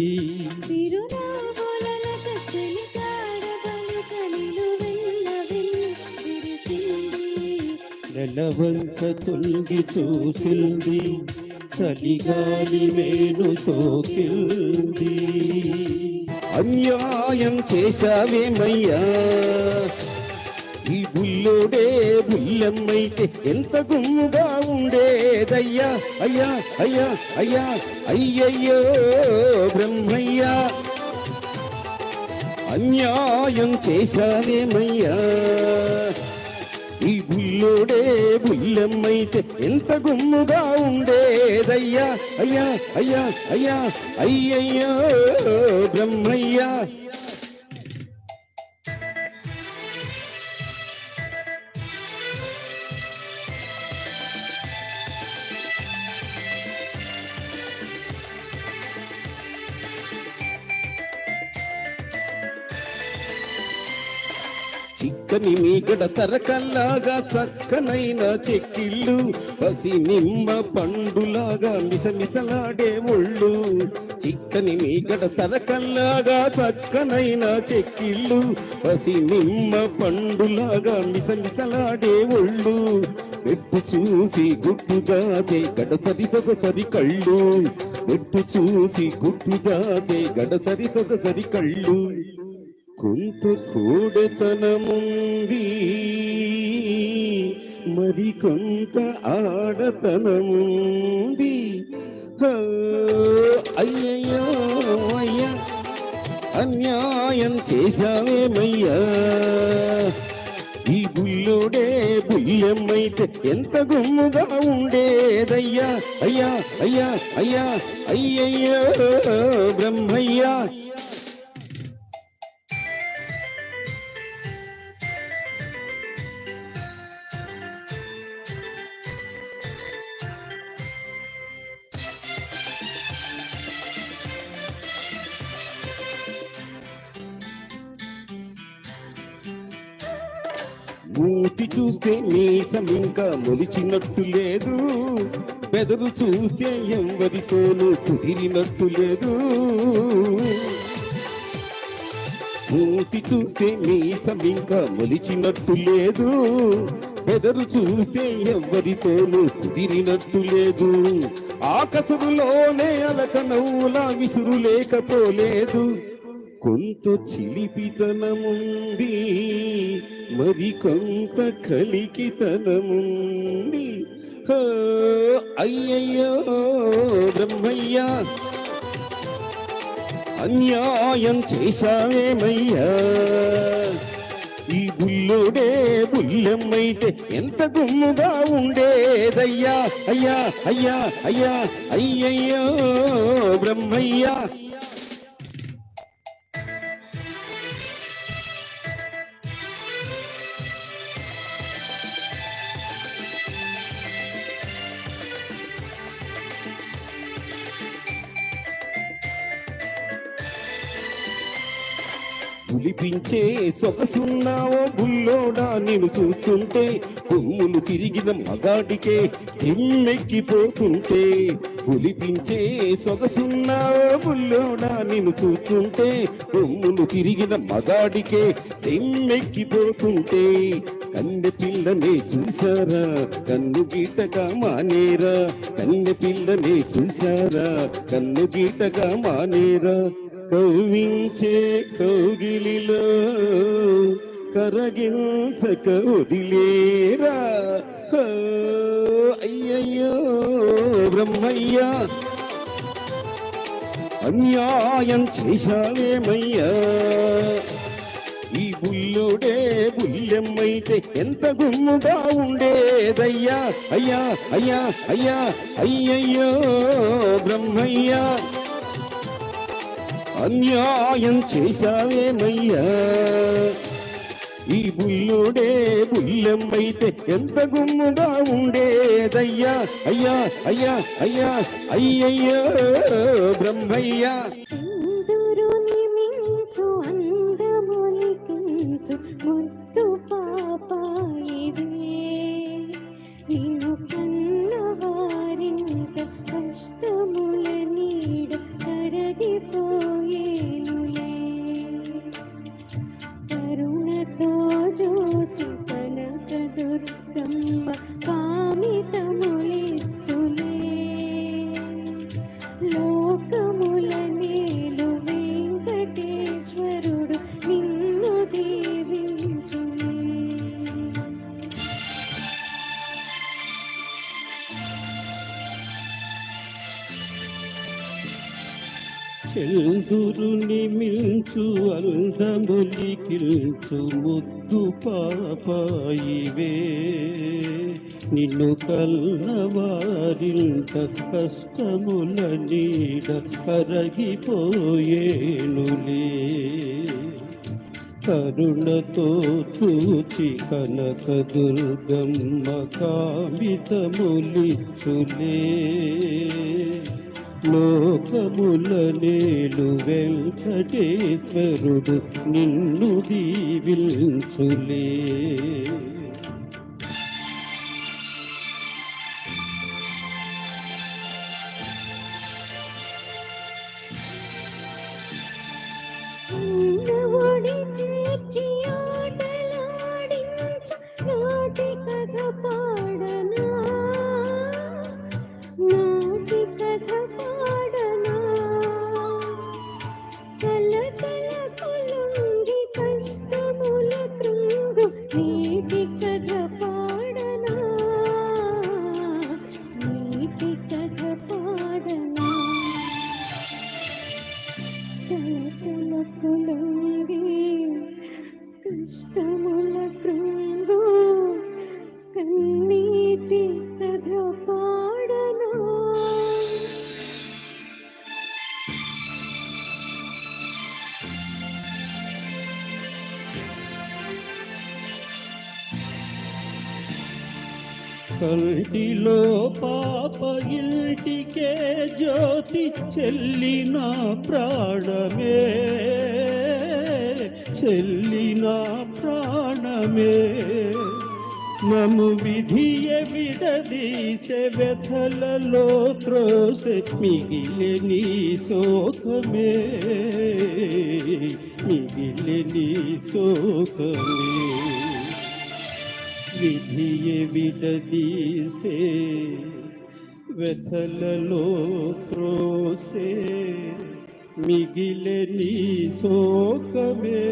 చిరునవ్వులక చెలిగాడ పలుక నిలువెల్ల విరిసింది. నెలవంక తొలగి చూసింది చలిగాలి మేలు సోకింది. అన్యాయం చేశావేమయ్యా ఈ బుల్లోడే బుల్లెమ్మైతే ఎంత గుమ్ముగా ఉండేదయ్యా. అయ్యా అయ్యా అయ్యా అయ్యయ్యో బ్రహ్మయ్యా అన్యాయం చేశావేమయ్యా ఈ బుల్లోడే బుల్లెమ్మైతే ఎంత గుమ్ముగా ఉండేదయ్యా. అయ్యా అయ్యా అయ్యా అయ్యయ్యో బ్రహ్మయ్యా. చిక్కని మీగడ తరకల్లాగా చక్కనైన చెక్కిళ్ళు పసి నిమ్మ పండులాగా మిసమిసలాడే ఒళ్ళు. చిక్కని మీగడ తరకల్లాగా చక్కనైన చెక్కిళ్ళు పసి నిమ్మ పండులాగా మిసమిసలాడే ఒళ్ళు. ఎట్టు చూసి గుట్టు దాతే గడసరి సొగసరి కళ్ళు. ఎట్టు చూసి గుట్టు దాతే గడసరి సొగసరి కళ్ళు. కొంత కూడతనముంది, మరి కొంత ఆడతనముంది. అయ్యయ్యో అయ్యా, అన్యాయం చేశావేమయ్యా. ఈ బుల్లోడే బుల్లెమ్మైతే ఎంత గుమ్ముగా ఉండేదయ్యా. అయ్యా అయ్యా అయ్యా అయ్యయ్యో బ్రహ్మయ్యా. మూతి చూస్తే మీసం ఇంకా మొలిచినట్టు లేదు, బెదరు చూస్తే ఎవరితోనూ కుదిరినట్టు లేదు. మూతి చూస్తే మీసం ఇంకా మొలిచినట్టు లేదు, బెదరు చూస్తే ఎవరితోనూ కుదిరినట్టు లేదు. ఆకసురులోనే అలక నవ్వులా విసురు లేకపోలేదు. కొంత చిలిపితనముంది, మరి కొంత కలికితనముంది. అయ్యయ్యో బ్రహ్మయ్యా, అన్యాయం చేశావేమయ్యా. ఈ బుల్లోడే బుల్లెమ్మైతే ఎంత గుమ్ముగా ఉండేదయ్యా. అయ్యా అయ్యా అయ్యా అయ్యయ్యో బ్రహ్మయ్యా. పులిపించే సొగసున్నావో బుల్లోడా, నేను చూస్తుంటే కొమ్ములు తిరిగిన మగాడికే జిమ్మెక్కిపోతుంటే. పులిపించే సొగసున్నావో బుల్లోడా, నేను చూస్తుంటే కొమ్ములు తిరిగిన మగాడికే జిమ్మెక్కిపోతుంటే. కన్నె పిల్లనే చూసారా కన్ను గీటగా మానేరా, కన్నె పిల్లనే చూసారా కన్ను గీటగా మానేరా. కవ్వించే కౌగిలిలో కరగించక వదిలేరా. అయ్యయ్యో బ్రహ్మయ్యా, అన్యాయం చేశావేమయ్యా. ఈ బుల్లోడే బుల్లెమ్మైతే ఎంత గుమ్ముగా ఉండేదయ్యా. అయ్యా అయ్యా అయ్యా అయ్యయ్యో బ్రహ్మయ్యా, అన్యాయం చేశావేమయ్యా. ఈ బుల్లోడే బుల్లెమ్మైతే ఎంత గుమ్ముగా ఉండేదయ్యా. అయ్యా అయ్యా అయ్యా అయ్యయ్యో బ్రహ్మయ్యా. చంద్రుని మించు అందమొలికించు ముద్దు పాపాయివే, నిన్ను కన్నవారింట కష్టముల నీడ కరగిపోయేనులే. కరుణతో జోచి కనక దుర్గమ్మ కామితములిచ్చులే. లోకముల నేలు వెంకటేశ్వరుడు నిన్ను దీవించులే. చంద్రుని మించు అందములికిల్చు ముద్దు పాపాయివే, నిన్ను కల్లవారింత కష్టముల నీడ కరగిపోయేనులే. కరుణతో చూచి కనక దుర్గమ్మ కామితములిచ్చులే. లోకముల నేలు వెంకటేశ్వరుడు నిన్ను దీవించులే. ఉన్నవడి చేర్చి ఆటలాడించు నాటి కథ పాడనా, నాటి కథ పాడనా. కలకల కొలుంగి కంటిలో పాప ఇంటికే జ్యోతి చెల్లి నా ప్రాణమే, చెల్లి నా ప్రాణమే. నన్ను విధియ విడదీసే వ్యథలలో త్రోసే మిగిలే నీ శోకమే, మిగిలే నీ శోకమే. విధియ విడదీసే వ్యథలలో త్రోసే మిగిలే నీ శోకమే.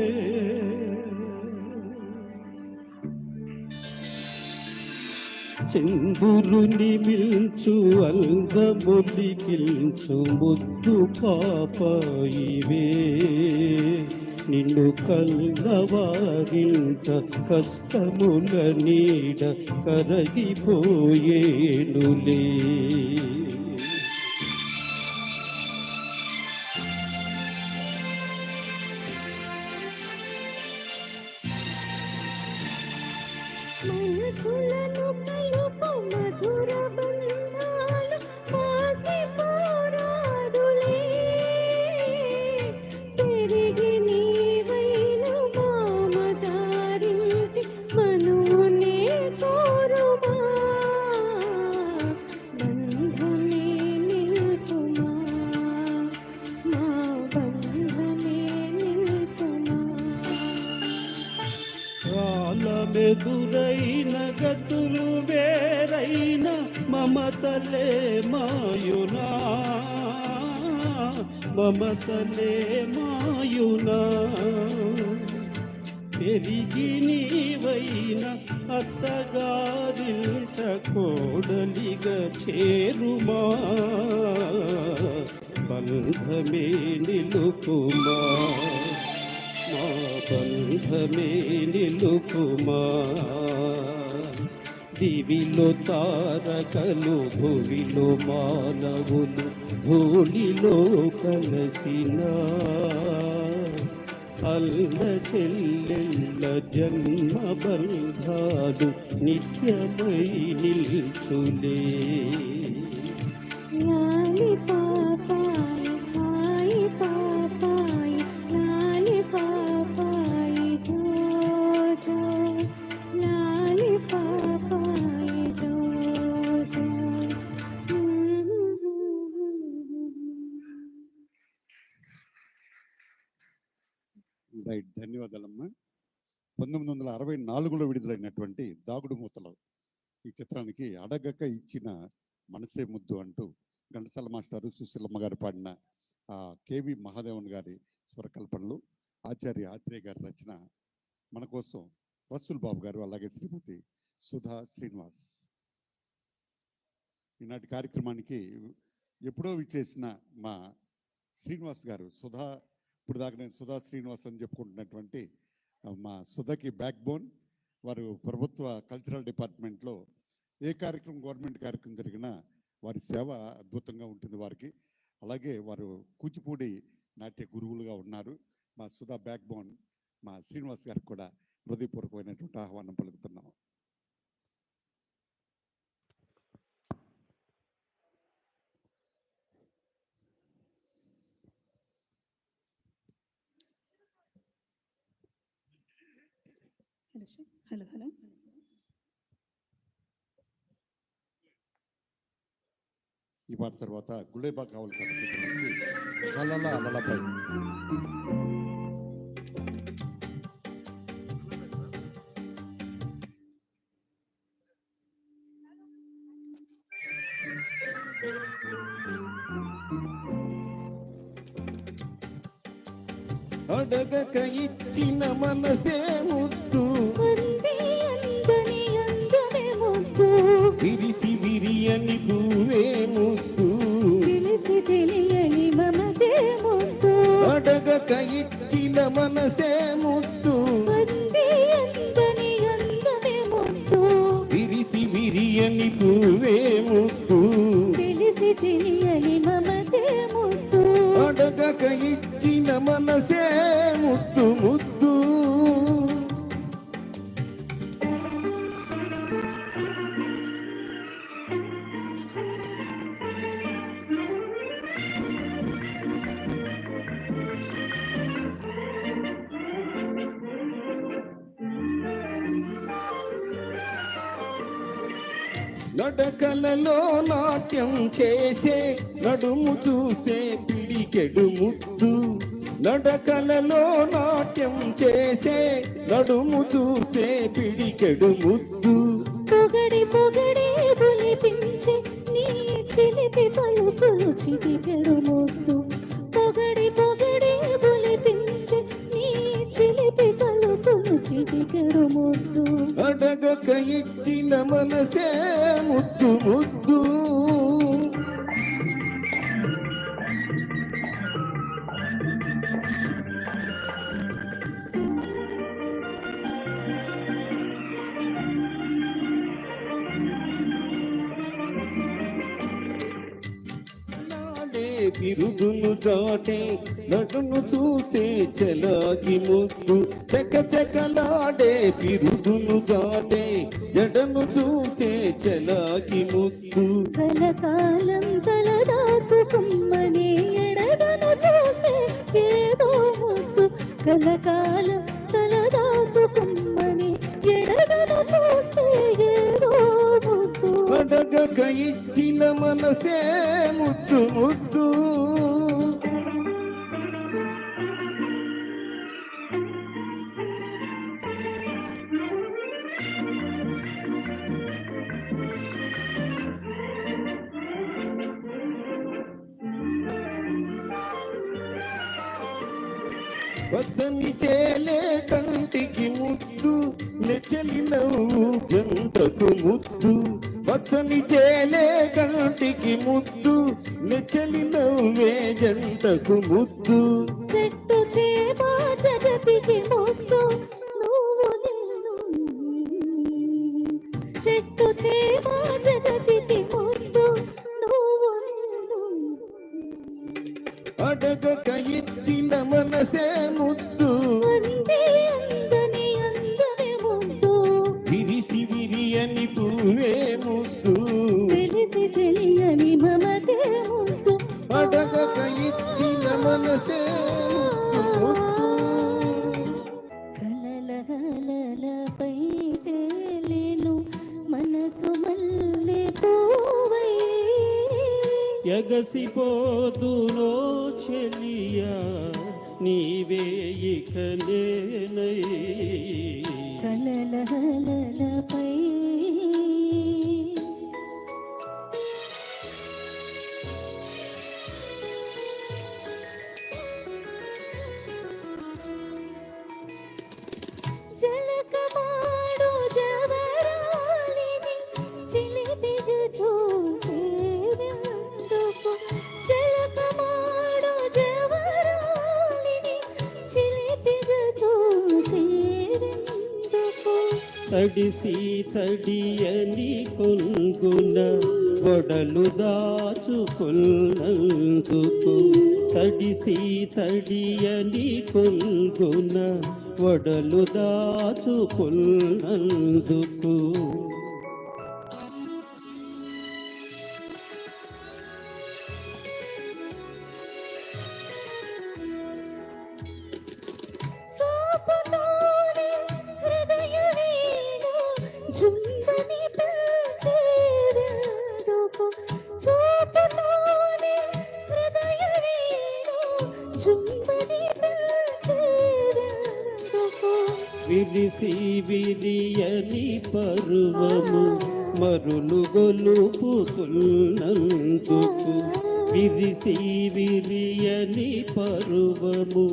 చంద్రుని మిల్చు అందములికిల్చు ముద్దు పాపాయివే, నిన్ను కల్లవారింట కష్టముల నీడ కరగిపోయేనులే. మనసులను కలుపు మధుర బంధాలు పాసిపోరాదులే, పెరిగి నీవైన మామదారింటి మనువునే కోరుమా, బంధమే నిల్పుమా, మా బంధమే నిల్పుమా. కాలమెదురైన గతులు వేరైన మమతలే మాయునా, మమతలే మాయునా. పెరిగి నీవైన అత్తగారింట కోడలిగా చేరుమా, బంధమే నిలుపుమా, మా బంధమే నిలుపుమా. దివిలో తారకలు భువిలో మానవులు ధూళిలో కలసిన అల్ల చెల్లెళ్ళ జన్మ బంధాలు నిత్యమై నిల్చులే. లాలి పాపాయి హాయి పాపాయి, లాలి పాపాయి జో జో, లాలి పాపాయి జో జో. రైట్, ధన్యవాదాలమ్మా. 1964లో విడుదలైనటువంటి దాగుడు మూతలు ఈ చిత్రానికి అడగక ఇచ్చిన మనసే ముద్దు అంటూ ఘంటసాల మాస్టారు సుశీలమ్మ గారు పాడిన కేవి మహాదేవన్ గారి స్వరకల్పనలు, ఆచార్య ఆత్రేయ గారి రచన, మన కోసం రసూల్ బాబు గారు అలాగే శ్రీమతి సుధా శ్రీనివాస్. ఈనాటి కార్యక్రమానికి ఎప్పుడో విచ్చేసిన మా శ్రీనివాస్ గారు, సుధా ఇప్పుడు దాకా నేను సుధా శ్రీనివాస్ అని చెప్పుకుంటున్నటువంటి మా సుధకి బ్యాక్ బోన్. వారు ప్రభుత్వ కల్చరల్ డిపార్ట్మెంట్లో ఏ కార్యక్రమం, గవర్నమెంట్ కార్యక్రమం జరిగినా వారి సేవ అద్భుతంగా ఉంటుంది వారికి. అలాగే వారు కూచిపూడి నాట్య గురువులుగా ఉన్నారు. మా సుధా బ్యాక్ బోన్ మా శ్రీనివాస్ గారికి కూడా హృదయపూర్వకమైనటువంటి ఆహ్వానం పలుకుతున్నాం. Hello hello. ఈ పాట తర్వాత గులేబా కావాలి కాబట్టి అలల అలలపై అడగక ఇచ్చిన మనసే ముద్దు, అందని అందమే ముద్దు, విరిసి విరియని పువ్వే ముద్దు, తెలిసి తెలియని మమతే ముద్దు. అడగక ఇచ్చిన మనసే ముద్దు, అందని అందమే ముద్దు, విరిసి విరియని పువ్వే ముద్దు, తెలిసి తెలియని మమతే ముద్దు. అడగక ఇచ్చిన మనసే ముద్దు ముద్దు. నడకలలో నాట్యం చేసే నడుము చూస్తే పిడికెడు ముద్దు. నడకలలో నాట్యం చేసే నడుము చూస్తే పిడికెడు ముద్దు. పొగడి పొగడి బులిపించే నీ చిలిపి పలుకులు చిటికెడు ముద్దు. పొగడి పొగడి బులిపించే నీ చిలిపి పలుకులు చిటికెడు ముద్దు. అడగక ఇచ్చిన మనసే ముద్దు ముద్దు. బిరుదును దాటే నడును చూసే చలాకి ముద్దు. చకచకలాడే బిరుదును దాటే జడను చూసే చలాకి ముద్దు. కలకాలం తలదాచుకుమ్మని ఎడగను చూస్తే ఏదో ముద్దు. కలకాలం తలదాచుకుమ్మని ఎడగను చూస్తే ఏదో ముద్దు. అడగక ఇచ్చిన మనసే ముద్దు ముద్దు. పచ్చని చేలే కంటికి ముద్దు. నెచ్చలి నవ్వు జంటకు ముద్దు. పచ్చని చేలే కంటికి ముద్దు. నెచ్చలి నవ్వే జంటకు ముద్దు. చెట్టు చేమ జగతికి ముద్దు. నువ్వు నేను చెట్టు చేమ జగతికి ముద్దు. నువ్వు నేను అడగక ఇచ్చిన మనసే ముద్దు. అందే అందని అందని ముద్దు. విరిసి విరియని పువ్వే ముద్దు. తెలిసి తెలియని మమతే ముద్దు. అడగక ఇచ్చిన మనసే ముద్దు ముద్దు. కలలపై తేలేను మనసు మల్లె పూవై. ఎగసిపోదునో చెలియా నీవే ఇక నేనై. కలలపై జలకమాడు జవరాలిని చిలిపిగా చూసేందుకు. జలకమాడు జవరాలిని చిలిపిగా చూసేందుకు. తడిసి తడియని కొల్గున వడలు దాచుకున్నందుకు. తడిసి తడియని కొల్గున వడలు దాచుకున్నందుకు. చూపుతోనే హృదయ వీణ జుంబని పిలిచేందుకు. చూపుతోనే హృదయ వీణ జుంబని పిలిచేందుకు. విరిసి విరియని పర్వము మరులు గొలుపుతున్నందుకు. విరిసి విరియని పర్వము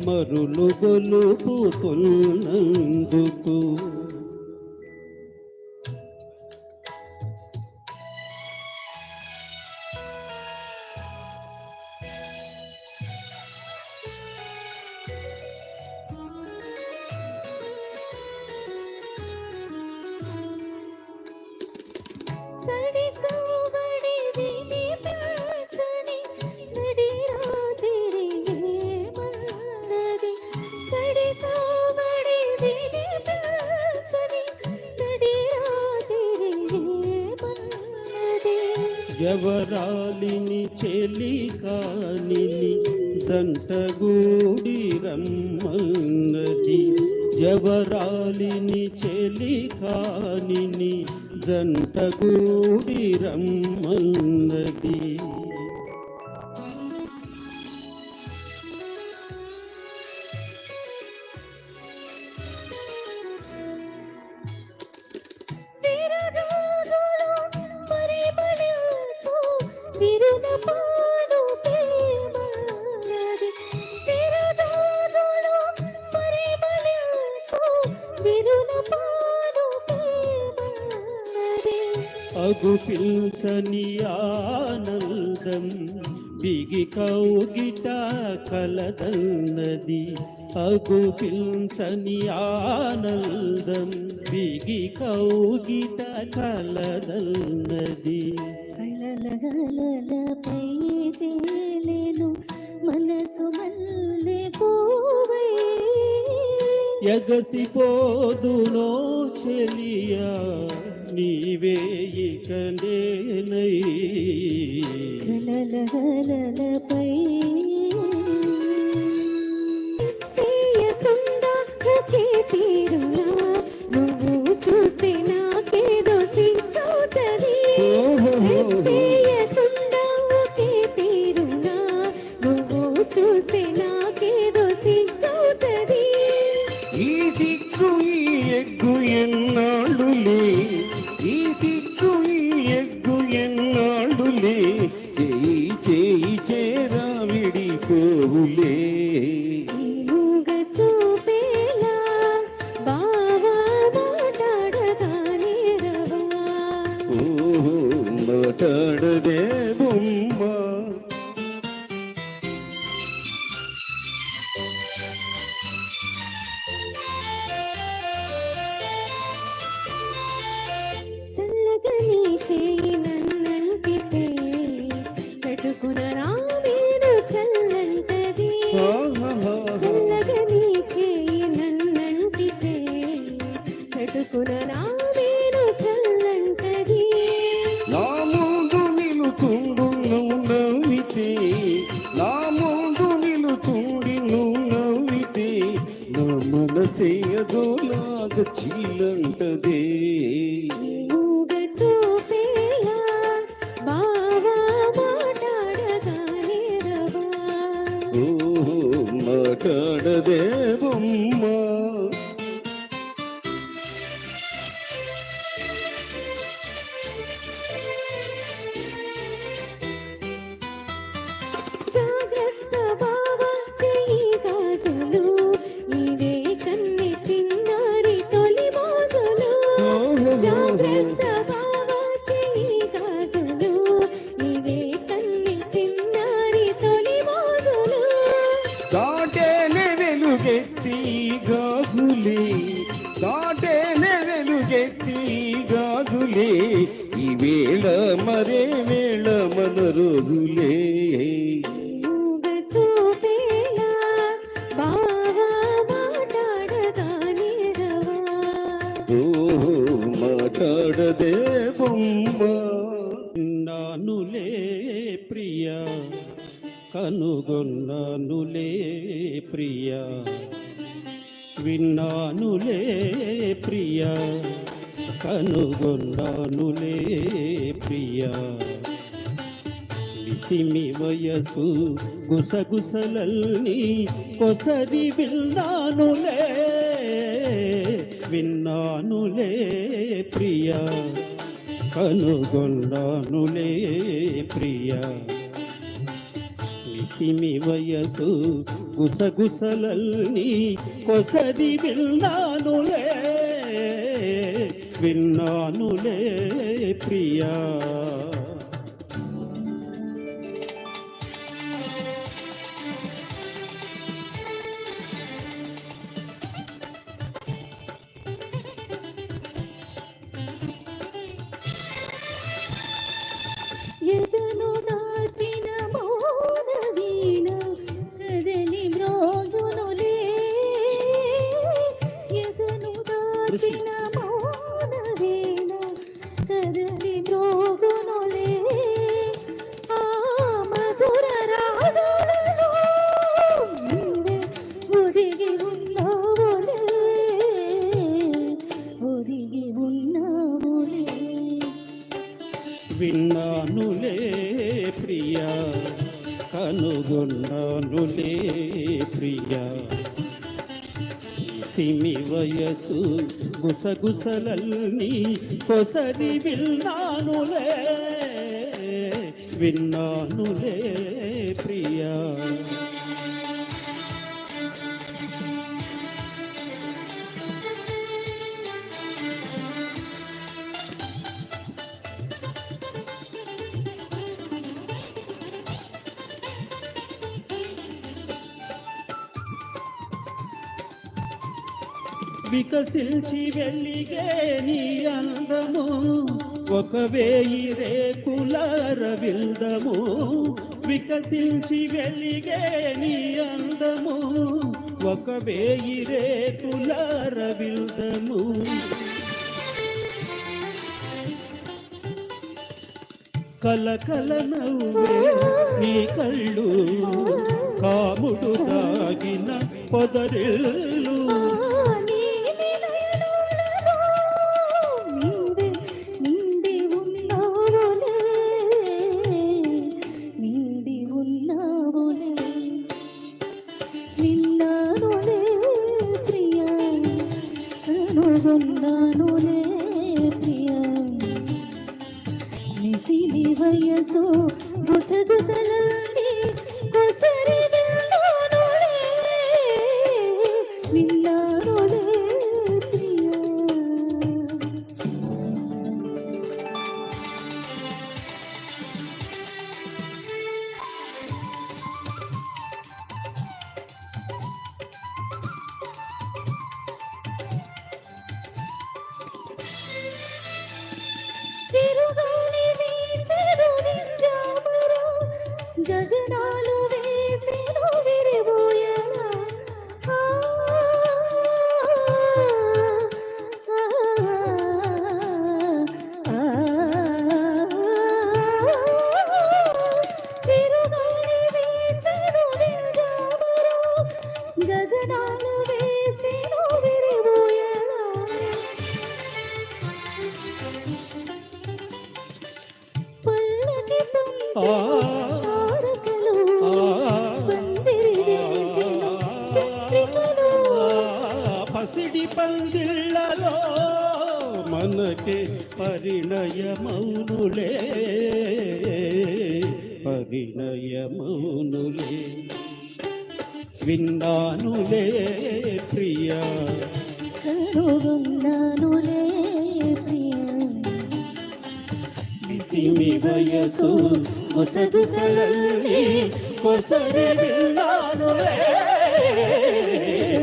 మరులు గొలుపుతున్నందుకు. సడి సోగడి విని పిల్చని నడిరాతిరి ఏమన్నది. సడి సోగడి విని పిల్చని నడిరాతిరి ఏమన్నది. ఎవరాలిని చెలి కానిని జంటగూడి రమ్మన్నది. ఎవరాలిని చెలి కానిని జంట కూడి రమ్మన్నది. అగు పిల్చని ఆనందం బిగి కౌగిట కలదన్నది. అగు పిల్చని ఆనందం బిగి కౌగిట కలదన్నది. కలలపై తేలెను మనసు మల్లె పూవై ఎగసిపోదునో చెలియా నీవే ఇక నేనై. కలలపై తీయకుండా ఒకే తీరునా నువ్వు చూస్తే నాకేదో సిగ్గవుతది. తీయకుండా ఒకే తీరునా నువ్వు చూస్తే నాకేదో సిగ్గవుతది. ఈ సిగ్గు ఈ ఎగ్గు ఎన్నాళ్ళులే, ఈ సిగ్గు ఈ ఎగ్గు ఎన్నాళ్ళులే, చేయి చేయి చేరా విడిపోవులే. మూగ చూపేలా బావా మాట్లాడగానే రవా. ఓహో మాట్లాడదే బొమ్మ. చల్లగని చేయి నన్నంటితే చటుకున రావేను చల్లంటది. చల్లగని చేయి నన్నంటితే చటుకున రావేను చల్లంటది. నా ముందు నిలుచుండు నువ్వు నవ్వితే, నా ముందు నిలుచుండి నువ్వు నవ్వితే, నా మనసే అదోలాగా చీలంటదే. మూగ చూపేలా బావా మాట్లాడగానే రవా. ఓహో మాట్లాడదే బొమ్మ. జాగ్రత్త బావా చెయ్యి గాజులు నీవే కన్నె చిన్నారి తొలి మోజులు. జాగ్రత్త బావా చెయ్యి గాజులు నీవే కన్నె చిన్నారి తొలి మోజులు. చాటేనే వెలుగెత్తి గాజులే, చాటేనే వెలుగెత్తి గాజులే, ఈ వేళ మరే వేళ మన రోజులే. మూగ చూపేలా బావా మాట్లాడగానే రవా. ఓహో మాట్లాడదే బొమ్మ. నానులే ప్రియా కనుగొన్నానులే ప్రియా, విన్నానులే ప్రియా కనుగొన్నానులే ప్రియా. విసిమి వయసు గుసగుసలల్ని కొసరి విన్నానులే, విన్నానులే ప్రియా కనుగొన్నానులే ప్రియా. విసిమి వయసు గుసగుసలల్ని కొసరి విన్నానులే, విన్నానులే ప్రియా. ఎదను దాచిన మౌన వీణ కదలి మ్రోగునులే. ఎదను దాచిన మౌన వీణ కదలి మ్రోగునులే. కనుగొన్నానులే ప్రియా సిమి వయసు గుసగుసలల్ని కొసరి విన్నానులే ప్రియా వికసించి వెలిగే నీ అందము ఒక వేయి రేకుల రవిందము వికసించి వెలిగే నీ అందము ఒక వేయి రేకుల రవిందము కలకల నవ్వే నీ కళ్ళు కాముడు దాగిన పొదరిల్లు వయసు గుసగుసలాడి కొసరి విన్నానులే ప్రియా చిరుగాలి వీచెను నింజామరు గగనాలు వేసెను విరిబోయెనా చిరుగాలి వీచెను నింజామరు గగనాలు వేసెను విరిబోయెనా పసిడి పందిళ్ళలో మనకే పరిణయమౌనులే విన్నానులే ప్రియా కనుగొన్నానులే ప్రియా సిమి వయసు గుసగుసలల్ని కొసరి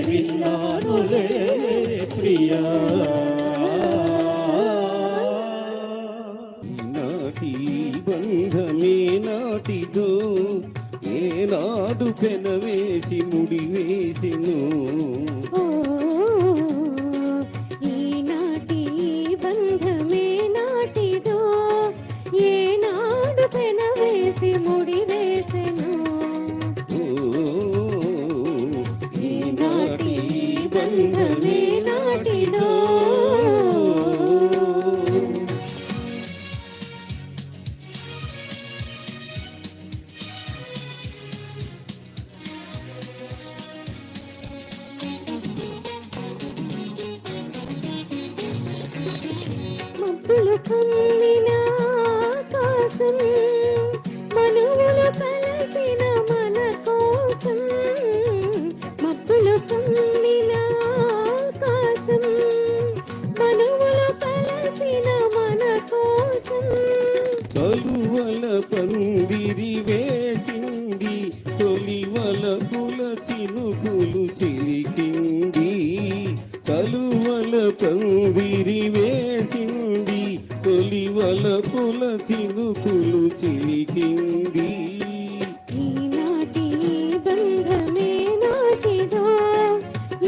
విన్నానులే ప్రియా నాటి బంధమే నాటిదో ఏనాడు పెనవేసి ముడివేసిను ఈనాటి బంధమే నాటిదో ఏనాడు పెనవేసి ముడివేసెను ఈనాటి బంధమే నాటిదో మబ్బులు కమ్మిన ఆకాశం మనువులు కలసిన మన కోసం మబ్బులు కమ్మిన ఆకాశం మనువులు కలసిన మన కోసం కలువల పందిరి వేసింది తొలివల పుల చినుకులు చిలికింది కలువల పందిరి వేసింది తొలివల పుల చినుకులు చిలికింది ఈనాటి బంధమే నాటిదో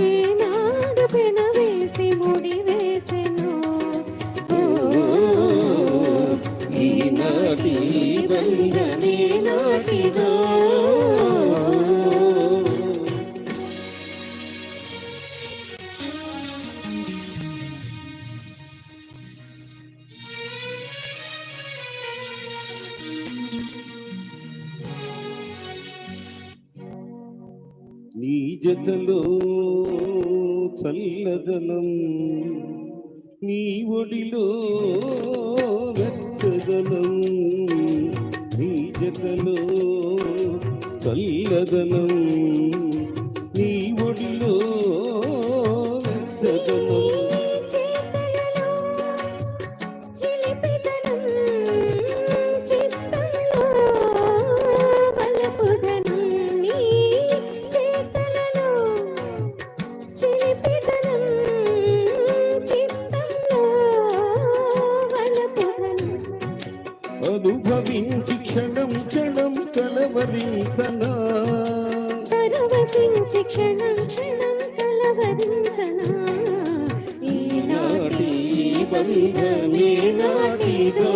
ఏనాడు పెనవేసి ముడివేసెను ఈనాటి బంధమే నీ జతలో చల్లదనం, నీ ఒడిలో వెచ్చదనం, నీ జతలో చల్లదనం, నీ ఒడిలో వెచ్చదనం. అనుభవించి క్షణం క్షణం కలవరించనా, పరవశించి క్షణం క్షణం కలవరించనా, ఈనాటి బంధమే నాటిదో,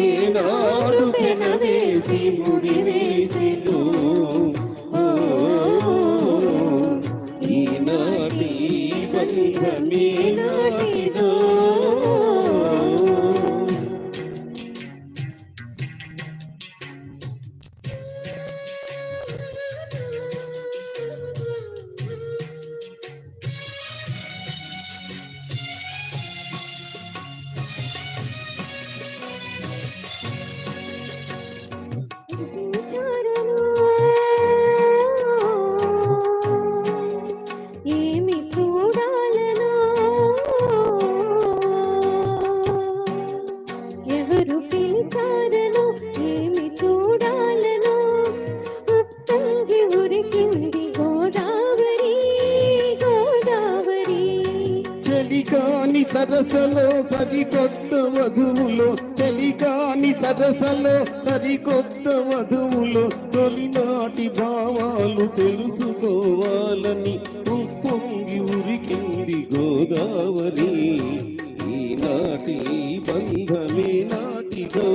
ఏనాడు పెనవేసి ముడివేసిలో, ఈనాటి బంధమే నాటిదో. ఏమి చూడాలనో, ఎవరు పిలిచారనో, ఏమి చూడాలనో, ఉప్పొంగి ఉరికింది గోదావరి గోదావరి. చలికాని సరసలో సరికొత్త వధువులో, చలికాని సరసలో సరికొత్త వధువులో, తొలినాటి భావాలు తెలుసుకోవాలని ఉప్పొంగి ఉరికింది గోదావరి. ఈనాటి బంధమే నాటిదో,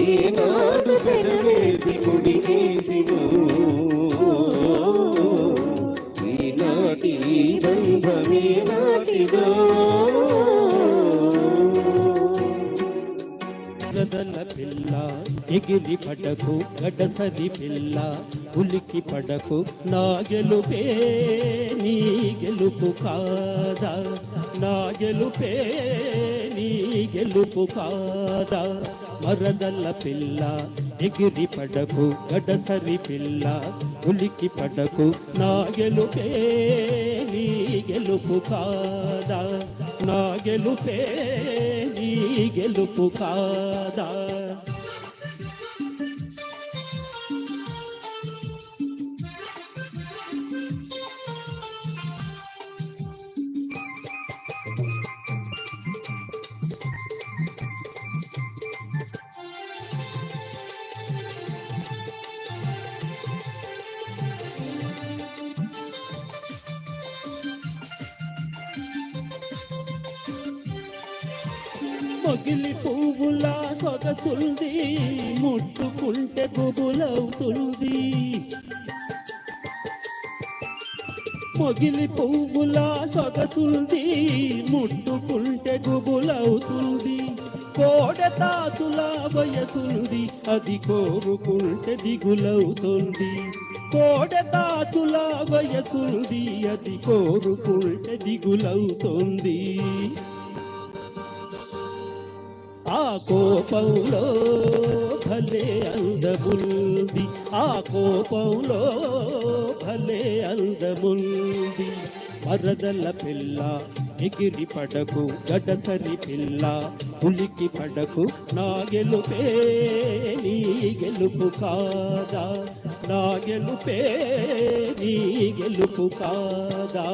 ఏనాడు పెనవేసి ముడివేసిదో, ఈనాటి బంధమే నాటిదో. గదల పిల్ల ఎగిరి పడకు గడసరి పిల్ల, ఉలికి పడకు నా గెలుపే నీ గెలుపు కాదా, నా గెలుపే నీ గెలుపు కాదా. మరదల పిల్ల ఎగిరి పడకు గడసరి పిల్ల, ఉలికి పడకు నా గెలుపే నీ గెలుపు కాదా, నా గెలుపే నీ గెలుపు కాదా. మొగిలి పువ్వులా సొగసుంది, ముట్టుకుంటే గుబులవుతుంది. మొగిలి పువ్వులా సొగసుంది, ముట్టుకుంటే గుబులవుతుంది. కోడెతాతుల వయసుంది, అది కోరుకుంటే దిగులవుతుంది. కోడెతాతుల వయసుంది, అది కోరుకుంటే దిగులవుతుంది. ఆ కోపంలో భలే అందముంది, ఆ కోపంలో భలే అందముంది. మరదల పిల్ల ఎగిరి పడకు గడసరి పిల్ల, ఉలికి పడకు నా గెలుపే నీ గెలుపు కాదా, నా గెలుపే నీ గెలుపు కాదా.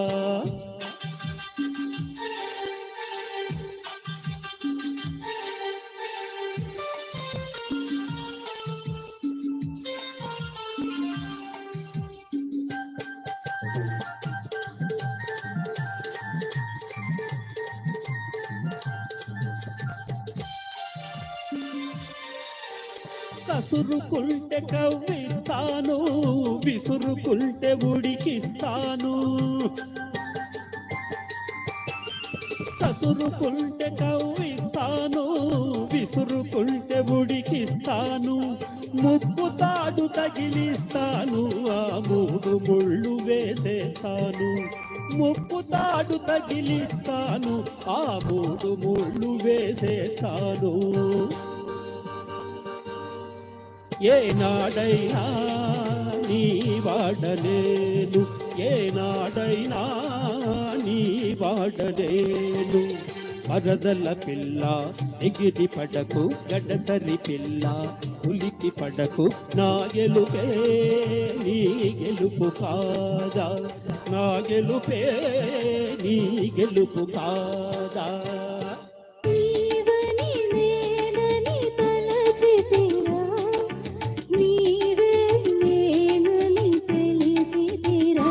కసురుకుంటే కవ్విస్తాను, విసురుకుంటే ఉడికిస్తాను. కసురుకుంటే కవ్విస్తాను, విసురుకుంటే ఉడికిస్తాను, ముప్పు తాడు తగిలిస్తాను, ఆ 3 ముళ్ళు వేసేస్తాను. ముప్పు తాడు తగిలిస్తాను, ఆ 3 ముళ్ళు వేసేస్తాను. ఏనాడైనా నీ వాడలేను, ఏనాడైనా నీ వాడలేను. మరదల పిల్ల ఎగిరి పడకు, గడసరి పిల్ల ఉలికి పడకు, నా గెలుపే నీ గెలుపు కాదా, నా గెలుపే నీ గెలుపు కాదా. నీవని నేనని తలచితిరా, నీవే నేనని తెలిసితిరా.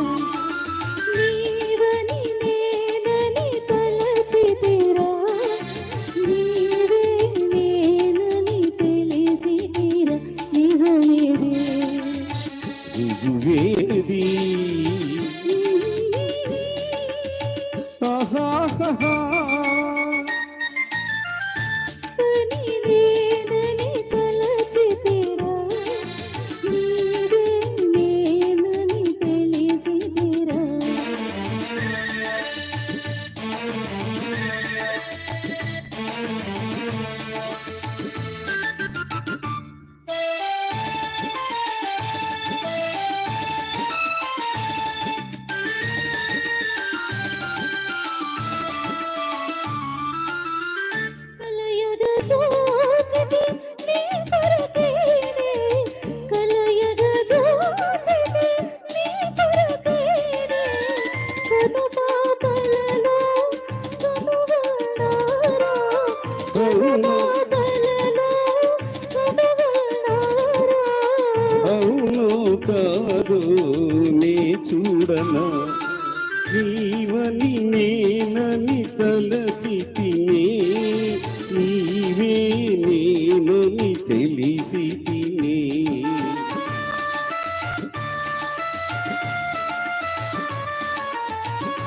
నీవని నేనని తలచితిరా, నీవే నేనని తెలిసితిరా. నిజమేది రుజువేది ఆహాహా పని నేనని తలచితిరా, నీవే నేనని తెలిసితిరా. కలయగ చూచితి నీ కొరకేనే, కలయగ చూచితి నీ కొరకేనే. కను పాపలలో కనుగొన్నారా, కను పాపలలో కనుగొన్నారా. అవును కాదు నే చూడనా, నీవని నేనని తలచితినే, నీవే నేనని తెలిసితినే.